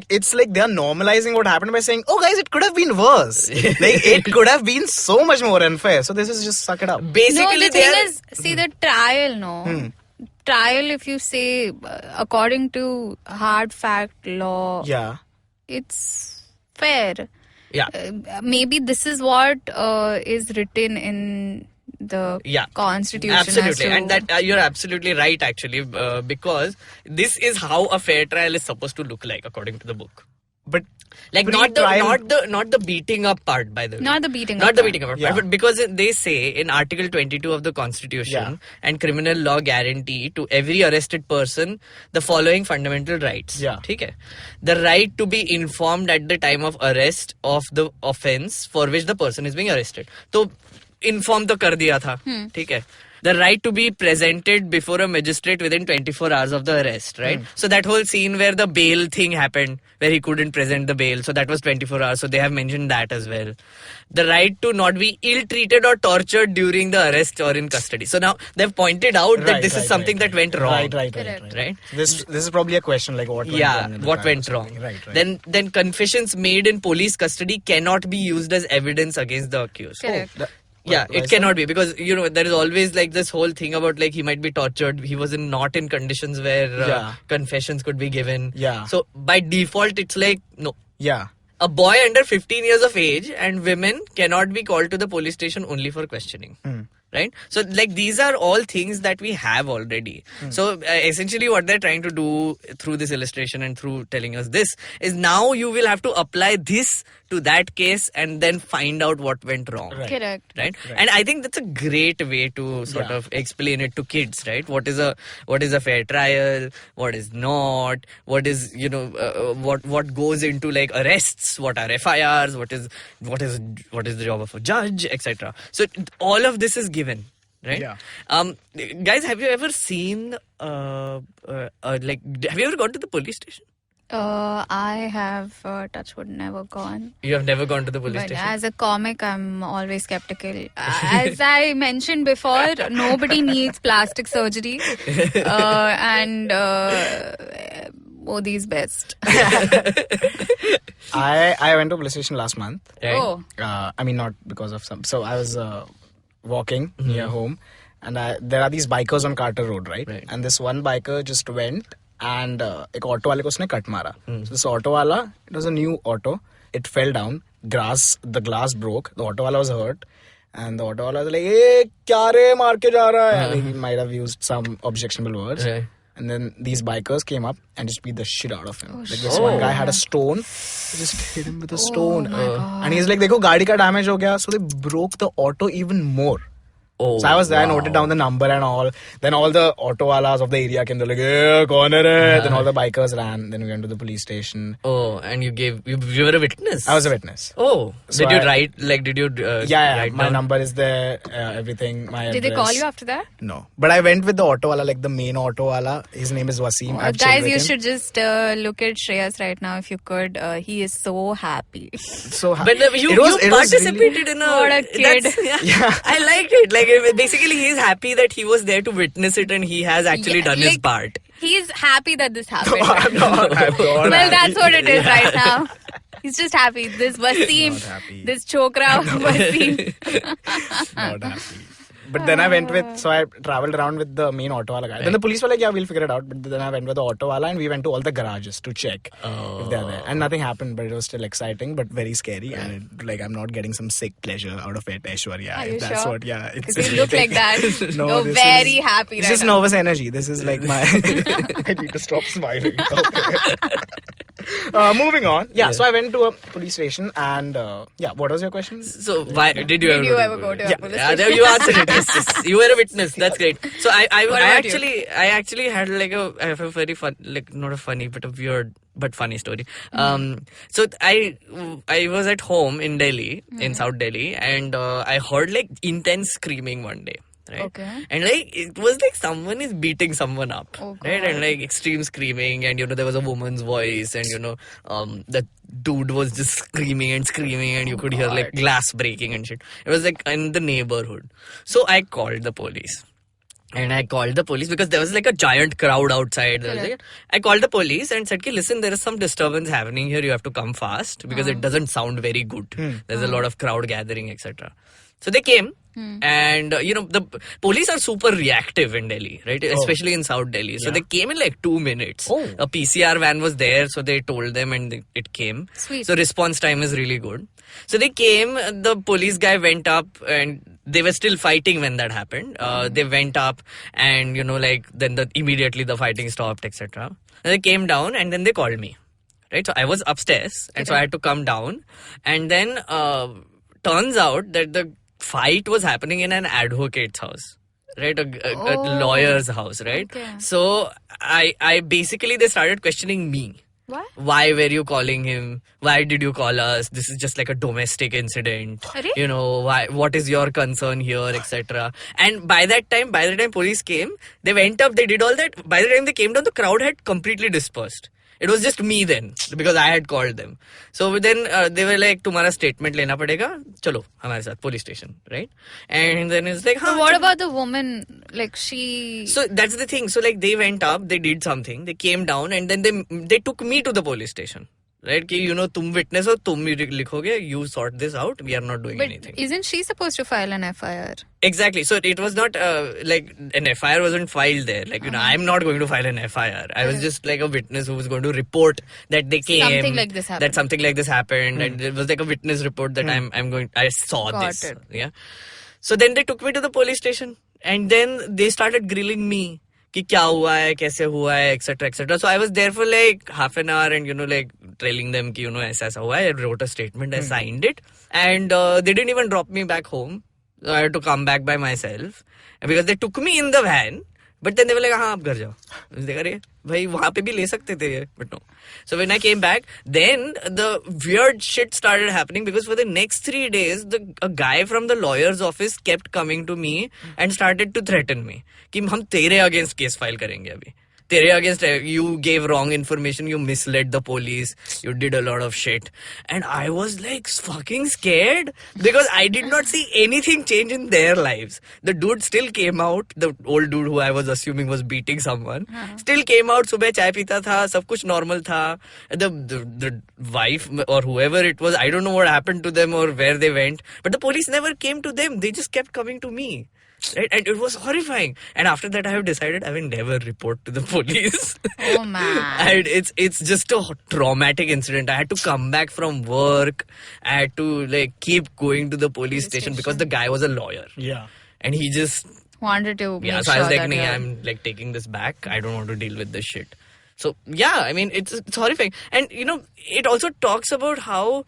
it's like they're normalizing what happened by saying, oh guys, it could have been worse. Like, it could have been so much more unfair. So this is just suck it up. Basically, No, the thing is, see the trial, no. Trial, if you say, according to hard fact law, Yeah. it's fair. Yeah. Maybe this is what is written in the constitution. Absolutely, and that you're absolutely right, actually, because this is how a fair trial is supposed to look like according to the book. But like not the beating up part, by the way. Not the beating Not up the part. beating up part, Yeah. but because they say in Article 22 of the Constitution and criminal law guarantee to every arrested person the following fundamental rights. Yeah. Okay. The right to be informed at the time of arrest of the offence for which the person is being arrested. So inform to kar diya tha. ठीक है. The right to be presented before a magistrate within 24 hours of the arrest, right? So that whole scene where the bail thing happened, where he couldn't present the bail, so that was 24 hours, so they have mentioned that as well. The right to not be ill-treated or tortured during the arrest or in custody. So now they've pointed out that this is something that went wrong. Right? This is probably a question like what went wrong in the what trial went or wrong. something. Right. Then confessions made in police custody cannot be used as evidence against the accused. Correct. Yeah, Why it cannot be, because there is always like this whole thing about like he might be tortured. He was not in conditions where confessions could be given. Yeah. So by default, it's like no. Yeah. A boy under 15 years of age and women cannot be called to the police station only for questioning. Right? So like these are all things that we have already. So essentially what they're trying to do through this illustration and through telling us this is now you will have to apply this to that case and then find out what went wrong. Correct. Right? And I think that's a great way to sort of explain it to kids, right? What is a fair trial? What is not? What is what goes into like arrests? What are FIRs? What is the job of a judge, etc. So all of this is given, right? Yeah. Guys, have you ever seen have you ever gone to the police station? I have touchwood never gone. You have never gone to the police But station? as a comic, I'm always skeptical. As I mentioned before, nobody needs plastic surgery, and Modi's best. I went to police station last month. Right? Oh, I mean, not because of some. So I was walking near home, and there are these bikers on Carter Road, right? And this one biker just went and एक auto वाले को उसने cut मारा. So this auto वाला, it was a new auto. It fell down. The glass broke. The auto वाला was hurt. And the auto वाला was like, "Hey, क्या रे मार के जा रहा है?" And he might have used some objectionable words. Right. And then these bikers came up and just beat the shit out of him. Like this one guy had a stone, they just hit him with a stone. And he's like, "Dekho, gaadi ka damage ho gaya." So they broke the auto even more. Oh, So I was there, I noted down the number and all. Then all the auto walas of the area came, they're like, "Hey, kaun hai re?" Then all the bikers ran. Then we went to the police station. Oh, and you were a witness? I was a witness. Oh, So did you I- write, like, did you Yeah, write my down? number is there, everything, my did they address. call you after that? No. But I went with the auto wala, like the main auto wala. His name is Wasim. I've chilled Guys, with you him. should just look at Shreyas right now if you could. He is so happy. So But you it was really- participated in a... What a kid. Yeah. I liked it. Like, basically, he's happy that he was there to witness it and he has actually done his like, part. He's happy that this happened. I'm not Well, happy. that's what it is right now. He's just happy. This Wasim, Not happy. this chokra Wasim. Not happy. But then I went so I traveled around with the main auto wala guy. Then the police were like, "Yeah, we'll figure it out." But then I went with the auto wala and we went to all the garages to check if they're there. And nothing happened, but it was still exciting, but very scary. And I'm not getting some sick pleasure out of it, Aishwarya. Are if you that's sure? what, yeah. Because you look like that. No, You're this very is- happy It's right just now. nervous energy. This is like my... I need to stop smiling. Moving on. Yeah, so I went to a police station and... what was your question? So, why did you Did you ever ever go to a police there station? you answered it. Yes. You were a witness. That's great. So I What about you? actually had I have a very fun, like not a funny but a weird but funny story. So I was at home in Delhi, in South Delhi, and I heard like intense screaming one day. right? Okay. And like it was like someone is beating someone up, Oh, right? God. And like extreme screaming, and there was a woman's voice, and the dude was just screaming and screaming, and you could hear like glass breaking and shit. It was like in the neighborhood. So I called the police. And I called the police because there was like a giant crowd outside. I called the police and said, listen, there is some disturbance happening here. You have to come fast because it doesn't sound very good. There's a lot of crowd gathering, etc. So they came. And the police are super reactive in Delhi, right? Especially in South Delhi. So they came in like 2 minutes. A PCR van was there, so they told them and it came. Sweet. So response time is really good. So they came, the police guy went up, and they were still fighting when that happened. They went up, and then immediately the fighting stopped, etc. They came down, and then they called me, right? So I was upstairs, and so I had to come down, and then turns out that the fight was happening in an advocate's house, right? A lawyer's house, right? Okay. So I basically, they started questioning me. What? Why were you calling him? Why did you call us? This is just like a domestic incident. Arre? What is your concern here, etc. And by the time police came, they went up, they did all that. By the time they came down, the crowd had completely dispersed. It was just me then, because I had called them. So then they were like, तुम्हारा statement लेना पड़ेगा, चलो हमारे साथ police station, right? And then it's like, But what about the woman? Like she... So that's the thing. So like they went up, they did something, they came down, and then they took me to the police station. Right? Ki, तुम witness हो, तुम ही लिखोगे, you sort this out, we are not doing But anything. isn't she supposed to file an FIR? Exactly. So it was not like an FIR wasn't filed there. Like, I'm not going to file an FIR. I was just like a witness who was going to report that they came. Something like this happened. That something like this happened. And it was like a witness report that I saw Got this. it. Yeah. So then they took me to the police station. And then they started grilling me. कि क्या हुआ है, कैसे हुआ है, etc. etc. So I was there for like half an hour and like telling them कि ऐसा ऐसा हुआ है. I wrote a statement, I signed it, and they didn't even drop me back home. So I had to come back by myself because they took me in the van, but then they were like, हाँ आप घर जाओ. देखा रे भाई वहाँ पे भी ले सकते थे ये, but no. So when I came back, then the weird shit started happening because for the next 3 days, a guy from the lawyer's office kept coming to me and started to threaten me कि हम तेरे against case file करेंगे अभी. तेरे against, you gave wrong information, you misled the police, you did a lot of shit. And I was like fucking scared because I did not see anything change in their lives. The dude still came out, the old dude who I was assuming was beating someone, still came out, सुबह चाय पीता था, सब कुछ normal था. The wife or whoever it was, I don't know what happened to them or where they went, but the police never came to them, they just kept coming to me. Right? And it was horrifying. And after that, I have decided I will never report to the police. Oh man. And it's just a traumatic incident. I had to come back from work. I had to like keep going to the police station because the guy was a lawyer. Yeah. And he just Wanted to make so I was sure like, that nah, I'm like taking this back. I don't want to deal with this shit. So yeah, I mean it's horrifying. And it also talks about how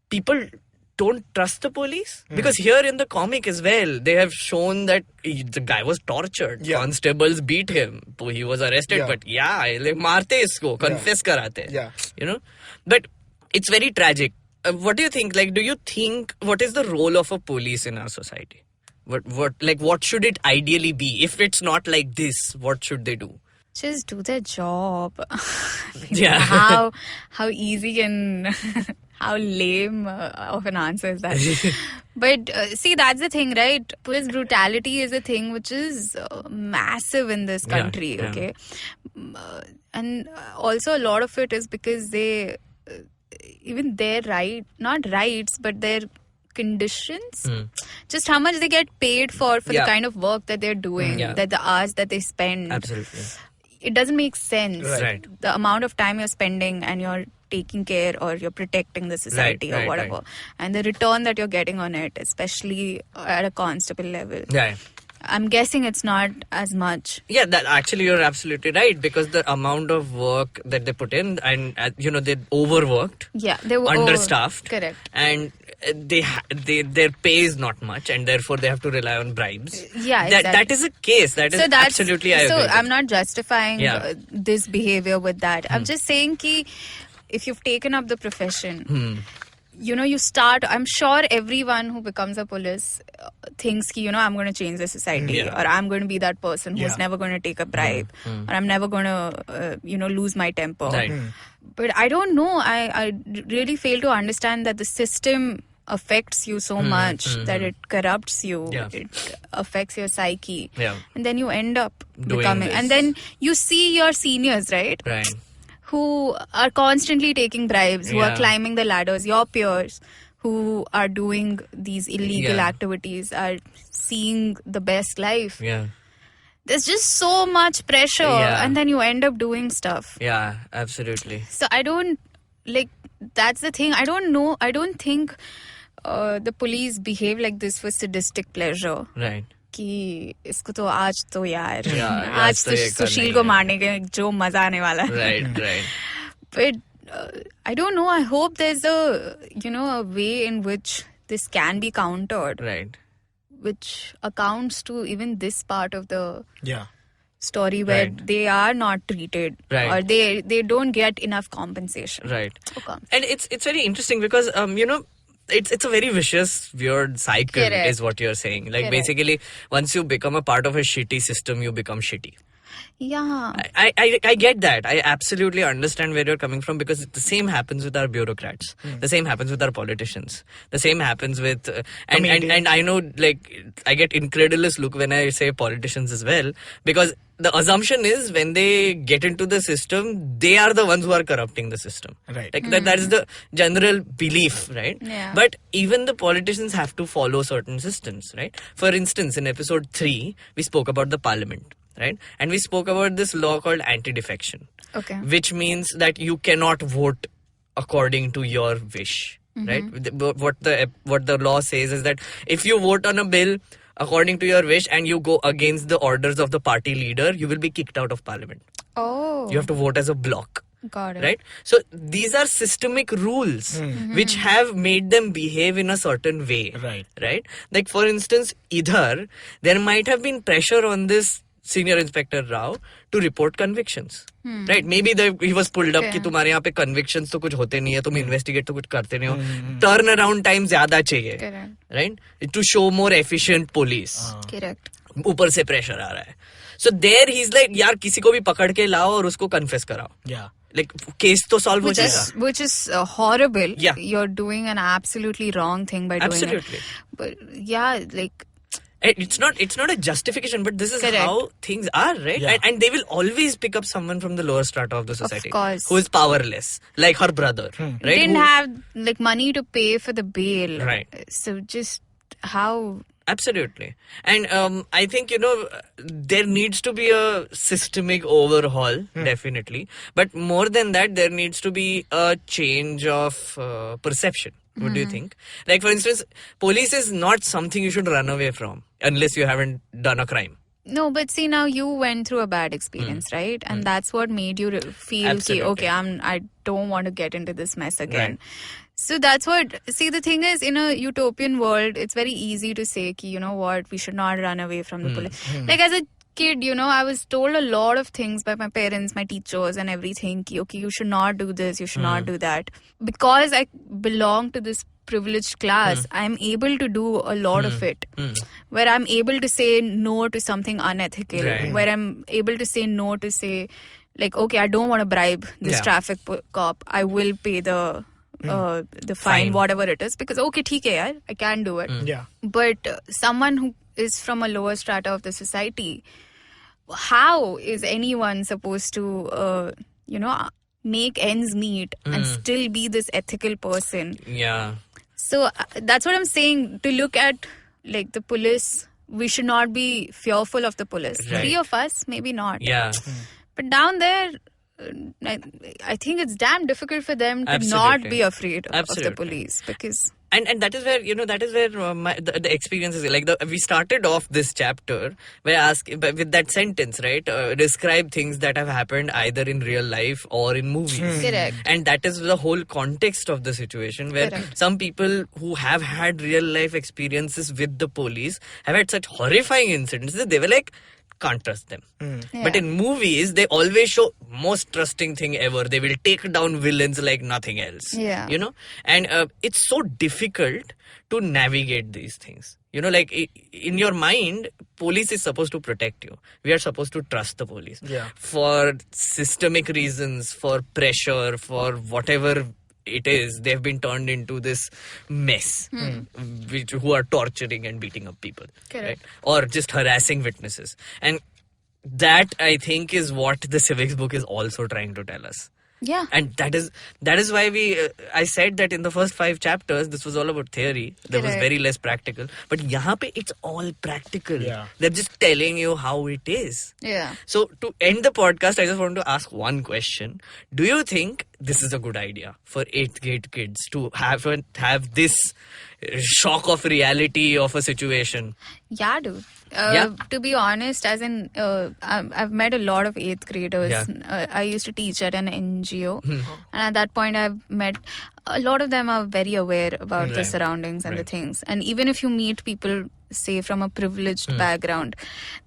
people don't trust the police because here in the comic as well they have shown that the guy was tortured. Constables beat him, he was arrested, but like मारते इसको, confess कराते. But it's very tragic. What do you think? Like, do you think what is the role of a police in our society? What should it ideally be? If it's not like this, what should they do? just do their job. Yeah. How easy and how lame of an answer is that? But see, that's the thing, right? Police brutality is a thing which is massive in this country, okay? And also a lot of it is because they, even their not rights, but their conditions, just how much they get paid for the kind of work that they're doing, that the hours that they spend. Absolutely. It doesn't make sense. Right. The amount of time you're spending and you're taking care or you're protecting the society or whatever. Right. And the return that you're getting on it, especially at a constable level. Yeah. I'm guessing it's not as much. Yeah, that actually you're absolutely right because the amount of work that they put in and they're overworked. Yeah, they were understaffed. Correct. And their pay is not much and therefore they have to rely on bribes. Yeah, exactly. That is a case. That is absolutely I agree. So I'm not justifying this behavior with that. I'm just saying ki if you've taken up the profession, you start, I'm sure everyone who becomes a police thinks ki, I'm going to change the society, or I'm going to be that person who's never going to take a bribe, or I'm never going to lose my temper. Right. But I don't know, I really fail to understand that the system affects you so much that it corrupts you, it affects your psyche, and then you end up becoming this. and then you see your seniors, right, who are constantly taking bribes, who are climbing the ladders, your peers who are doing these illegal activities, are seeing the best life. There's just so much pressure, and then you end up doing stuff. Yeah, absolutely. So I don't, that's the thing. I don't know. I don't think the police behave like this for sadistic pleasure. Right. कि इसको तो आज तो यार आज तो सुशील को मारने के जो मजा आने वाला है. Right. But I don't know. I hope there's a way in which this can be countered. Right. Which accounts to even this part of the story where Right. they are not treated, Right. or they don't get enough compensation. Right. Okay. And it's very interesting because it's a very vicious, weird cycle. Correct. Is what you're saying. Like Correct. basically, once you become a part of a shitty system, you become shitty. Yeah. I get that. I absolutely understand where you're coming from, because the same happens with our bureaucrats. The same happens with our politicians. The same happens with and I know, like, I get incredulous look when I say politicians as well, because the assumption is when they get into the system, they are the ones who are corrupting the system. Right. Like that is the general belief, right? Yeah. But even the politicians have to follow certain systems, right? For instance, in episode 3, we spoke about the parliament, right? And we spoke about this law called Anti-Defection. Okay. Which means that you cannot vote according to your wish, right? What the law says is that if you vote on a bill according to your wish and you go against the orders of the party leader, you will be kicked out of parliament. Oh. You have to vote as a bloc. Got it. Right? So these are systemic rules which have made them behave in a certain way. Right? Like, for instance, either there might have been pressure on this Senior Inspector Rao to report convictions. Right? Maybe he was pulled up कि तुम्हारे यहाँ पे convictions तो कुछ होते नहीं है, तुम investigate तो कुछ करते नहीं हो. Turnaround time ज़्यादा चाहिए. Correct. Right? To show more efficient police. Correct. ऊपर से pressure आ रहा है. So there he's like, यार किसी को भी पकड़ के लाओ और उसको confess कराओ. Like, case to solve ho jayega. Which is horrible. Yeah. You're doing an absolutely wrong thing by doing Absolutely. it. But yeah, like, it's not a justification, but this is Correct. how things are, right? And they will always pick up someone from the lower strata of the society, course. who is powerless, like her brother, right? didn't have like money to pay for the bail. Right. So just how... Absolutely. And I think, there needs to be a systemic overhaul, definitely. But more than that, there needs to be a change of perception. What do you think? Like, for instance, police is not something you should run away from unless you haven't done a crime. No, but see, now you went through a bad experience, right? And that's what made you feel, Absolutely. okay, I don't want to get into this mess again. Right. So that's what, see, the thing is, in a utopian world, it's very easy to say, ki, you know what, we should not run away from the police. Like, as a kid, I was told a lot of things by my parents, my teachers and everything, ki, okay, you should not do this, you should not do that. Because I belong to this privileged class, I'm able to do a lot of it. Where I'm able to say no to something unethical. Right. Where I'm able to say no to say, like, okay, I don't want to bribe this traffic cop. I will pay the fine, whatever it is, because okay, theek hai yaar, I can do it. But someone who is from a lower strata of the society, how is anyone supposed to make ends meet and still be this ethical person? So that's what I'm saying. To look at like the police, we should not be fearful of the police. Right. 3 of us, maybe not. But down there, I think it's damn difficult for them to not be afraid of the police, because and that is where the experience is like. We started off this chapter by with that sentence, right? Describe things that have happened either in real life or in movies. Correct. And that is the whole context of the situation, where some people who have had real life experiences with the police have had such horrifying incidents that they were like, can't trust them. Yeah. But in movies, they always show most trusting thing ever. They will take down villains like nothing else. Yeah. You know? And it's so difficult to navigate these things. You know, like in your mind, police is supposed to protect you. We are supposed to trust the police. Yeah. For systemic reasons, for pressure, for whatever it is, they've been turned into this mess, who are torturing and beating up people. Correct. Right? Or just harassing witnesses. And that, I think, is what the civics book is also trying to tell us. Yeah. And that is why I said that in the first 5 chapters, this was all about theory. There was Correct. very less practical. But yahan pe it's all practical. Yeah. They're just telling you how it is. Yeah. So to end the podcast, I just want to ask one question. Do you think this is a good idea for 8th grade kids to have this shock of reality of a situation? Yeah, dude. Yeah? To be honest, as in, I've met a lot of 8th graders. Yeah. I used to teach at an NGO. And at that point, I've met a lot of them are very aware about the Right. surroundings and the Right. things. And even if you meet people, say, from a privileged background,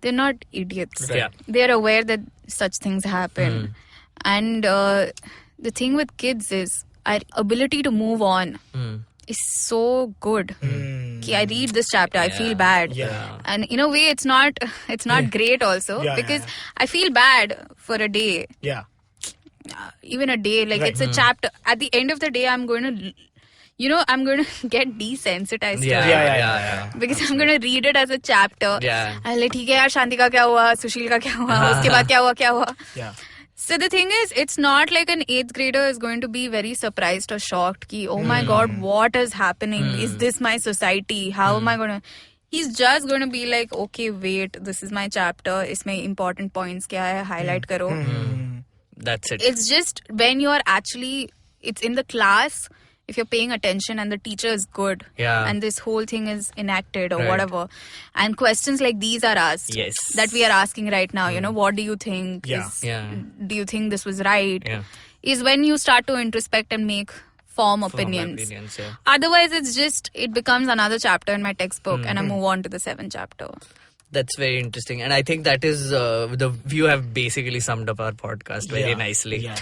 they're not idiots. Right. Yeah. They're aware that such things happen. And the thing with kids is our ability to move on is so good. Ki I read this chapter, I feel bad. Yeah. And in a way, it's not great also, Yeah, because yeah. I feel bad for a day, Yeah. even a day. Like Right. it's a chapter. At the end of the day, I'm going to get desensitized to Yeah, it. yeah. Because I'm going to read it as a chapter. Yeah. I'll like, ठीक है यार, शांति का क्या हुआ, सुशील का क्या हुआ, उसके बाद क्या हुआ. Yeah. So the thing is, it's not like an 8th grader is going to be very surprised or shocked ki, oh my god, what is happening? Is this my society? How am I going to... He's just going to be like, okay, wait, this is my chapter. Isme important points kya hai, highlight karo. That's it. It's just when you are actually... It's in the class, if you're paying attention and the teacher is good. Yeah. And this whole thing is enacted or Right. whatever. And questions like these are asked. Yes. That we are asking right now. You know, what do you think? Yeah. Yeah. Do you think this was right? Yeah. Is when you start to introspect and make form opinions. Yeah. Otherwise, it becomes another chapter in my textbook and I move on to the 7th chapter. That's very interesting. And I think that is you have basically summed up our podcast very Yeah. nicely. Yeah.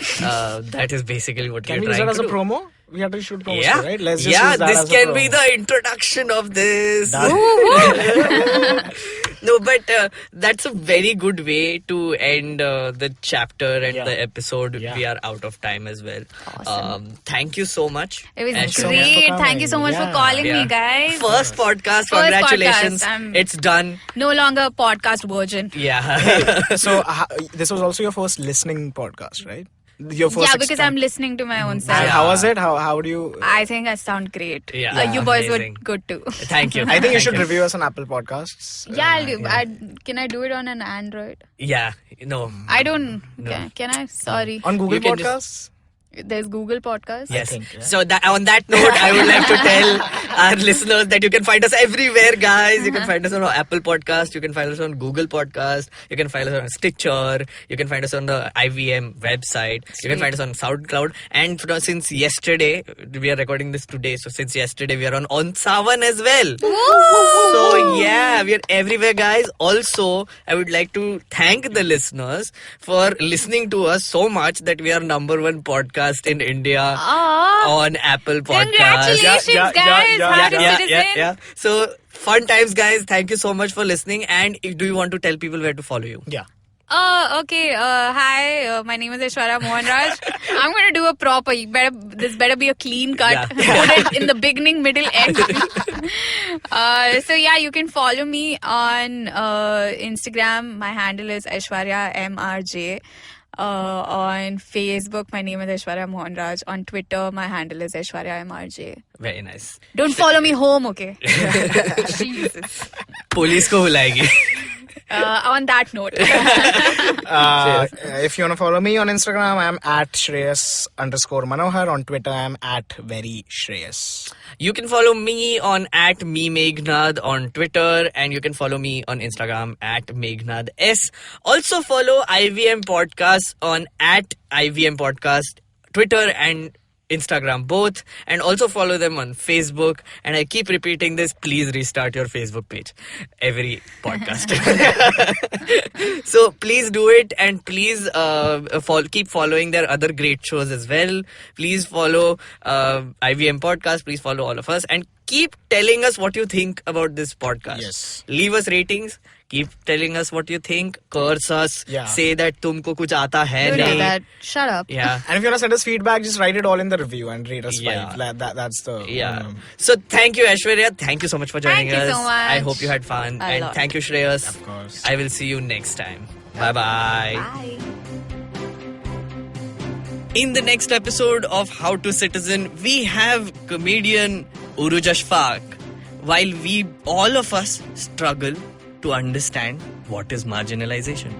That is basically what Can we're we use trying that as to a do. promo? We have to shoot promos, Yeah, right? Let's just yeah. use that This as a can be promo. the introduction of this. Done. No, but that's a very good way to end the chapter and Yeah. the episode. Yeah. We are out of time as well. Awesome. Thank you so much. It was Aishwarya. so much for great. coming. Thank you so much for Yeah. calling Yeah. me, guys. First podcast. First Congratulations. podcast. It's done. No longer a podcast virgin. Yeah. So this was also your first listening podcast, right? Your first Yeah, because I'm listening to my own self. And how was it? How do you... I think I sound great. Yeah, You boys amazing. were good too. Thank you. I think you Thank should review us on Apple Podcasts. Yeah, I'll do. Can I do it on an Android? Yeah. No. I don't. No. Can I? Sorry. On Google You can Podcasts? There's Google Podcast. Yes. think, yeah. So on that note, I would like to tell our listeners that you can find us everywhere, guys. You can find us on Apple Podcast. You can find us on Google Podcast. You can find us on Stitcher. You can find us on the IVM website. You can find us on SoundCloud. And since yesterday, we are recording this today. So since yesterday, we are on Savan as well. So yeah, we are everywhere, guys. Also, I would like to thank the listeners for listening to us so much that we are #1 podcast in India on Apple Podcasts. Congratulations, Yeah, guys! Hard citizen. So fun times, guys. Thank you so much for listening. And do you want to tell people where to follow you? Yeah. Okay. Hi, my name is Aishwarya Mohanraj. I'm going to do a proper. This better be a clean cut. Yeah. Put it in the beginning, middle, end. So yeah, you can follow me on Instagram. My handle is Aishwarya MRJ. On Facebook, my name is Aishwarya Mohanraj. On Twitter, my handle is Aishwarya MRJ. Very nice. Don't follow me home, okay? Jesus. Police ko बुलाएगी. On that note. If you want to follow me on Instagram, I'm at Shreyas_Manohar. On Twitter, I'm at Very Shreyas. You can follow me on @Meghnad on Twitter, and you can follow me on Instagram @Meghnad S. Also follow IVM Podcast on @IVM Podcast Twitter and Instagram, both, and also follow them on Facebook. And I keep repeating this, please restart your Facebook page every podcast. So please do it, and please keep following their other great shows as well. Please follow IVM Podcast, please follow all of us, and keep telling us what you think about this podcast. Yes. Leave us ratings. Keep telling us what you think. Curse us. Yeah. Say that tumko kuch aata hai You know nahi. that. Shut up. Yeah. And if you want to send us feedback, just write it all in the review and rate us Yeah. 5. That's the... Yeah. So thank you, Aishwarya. Thank you so much for joining Thank you us. so much. I hope you had fun. A And lot. thank you, Shreyas. Of course. I will see you next time. Bye-bye. Bye. In the next episode of How to Citizen, we have comedian Uruj Ashfaq. While all of us struggle to understand what is marginalization.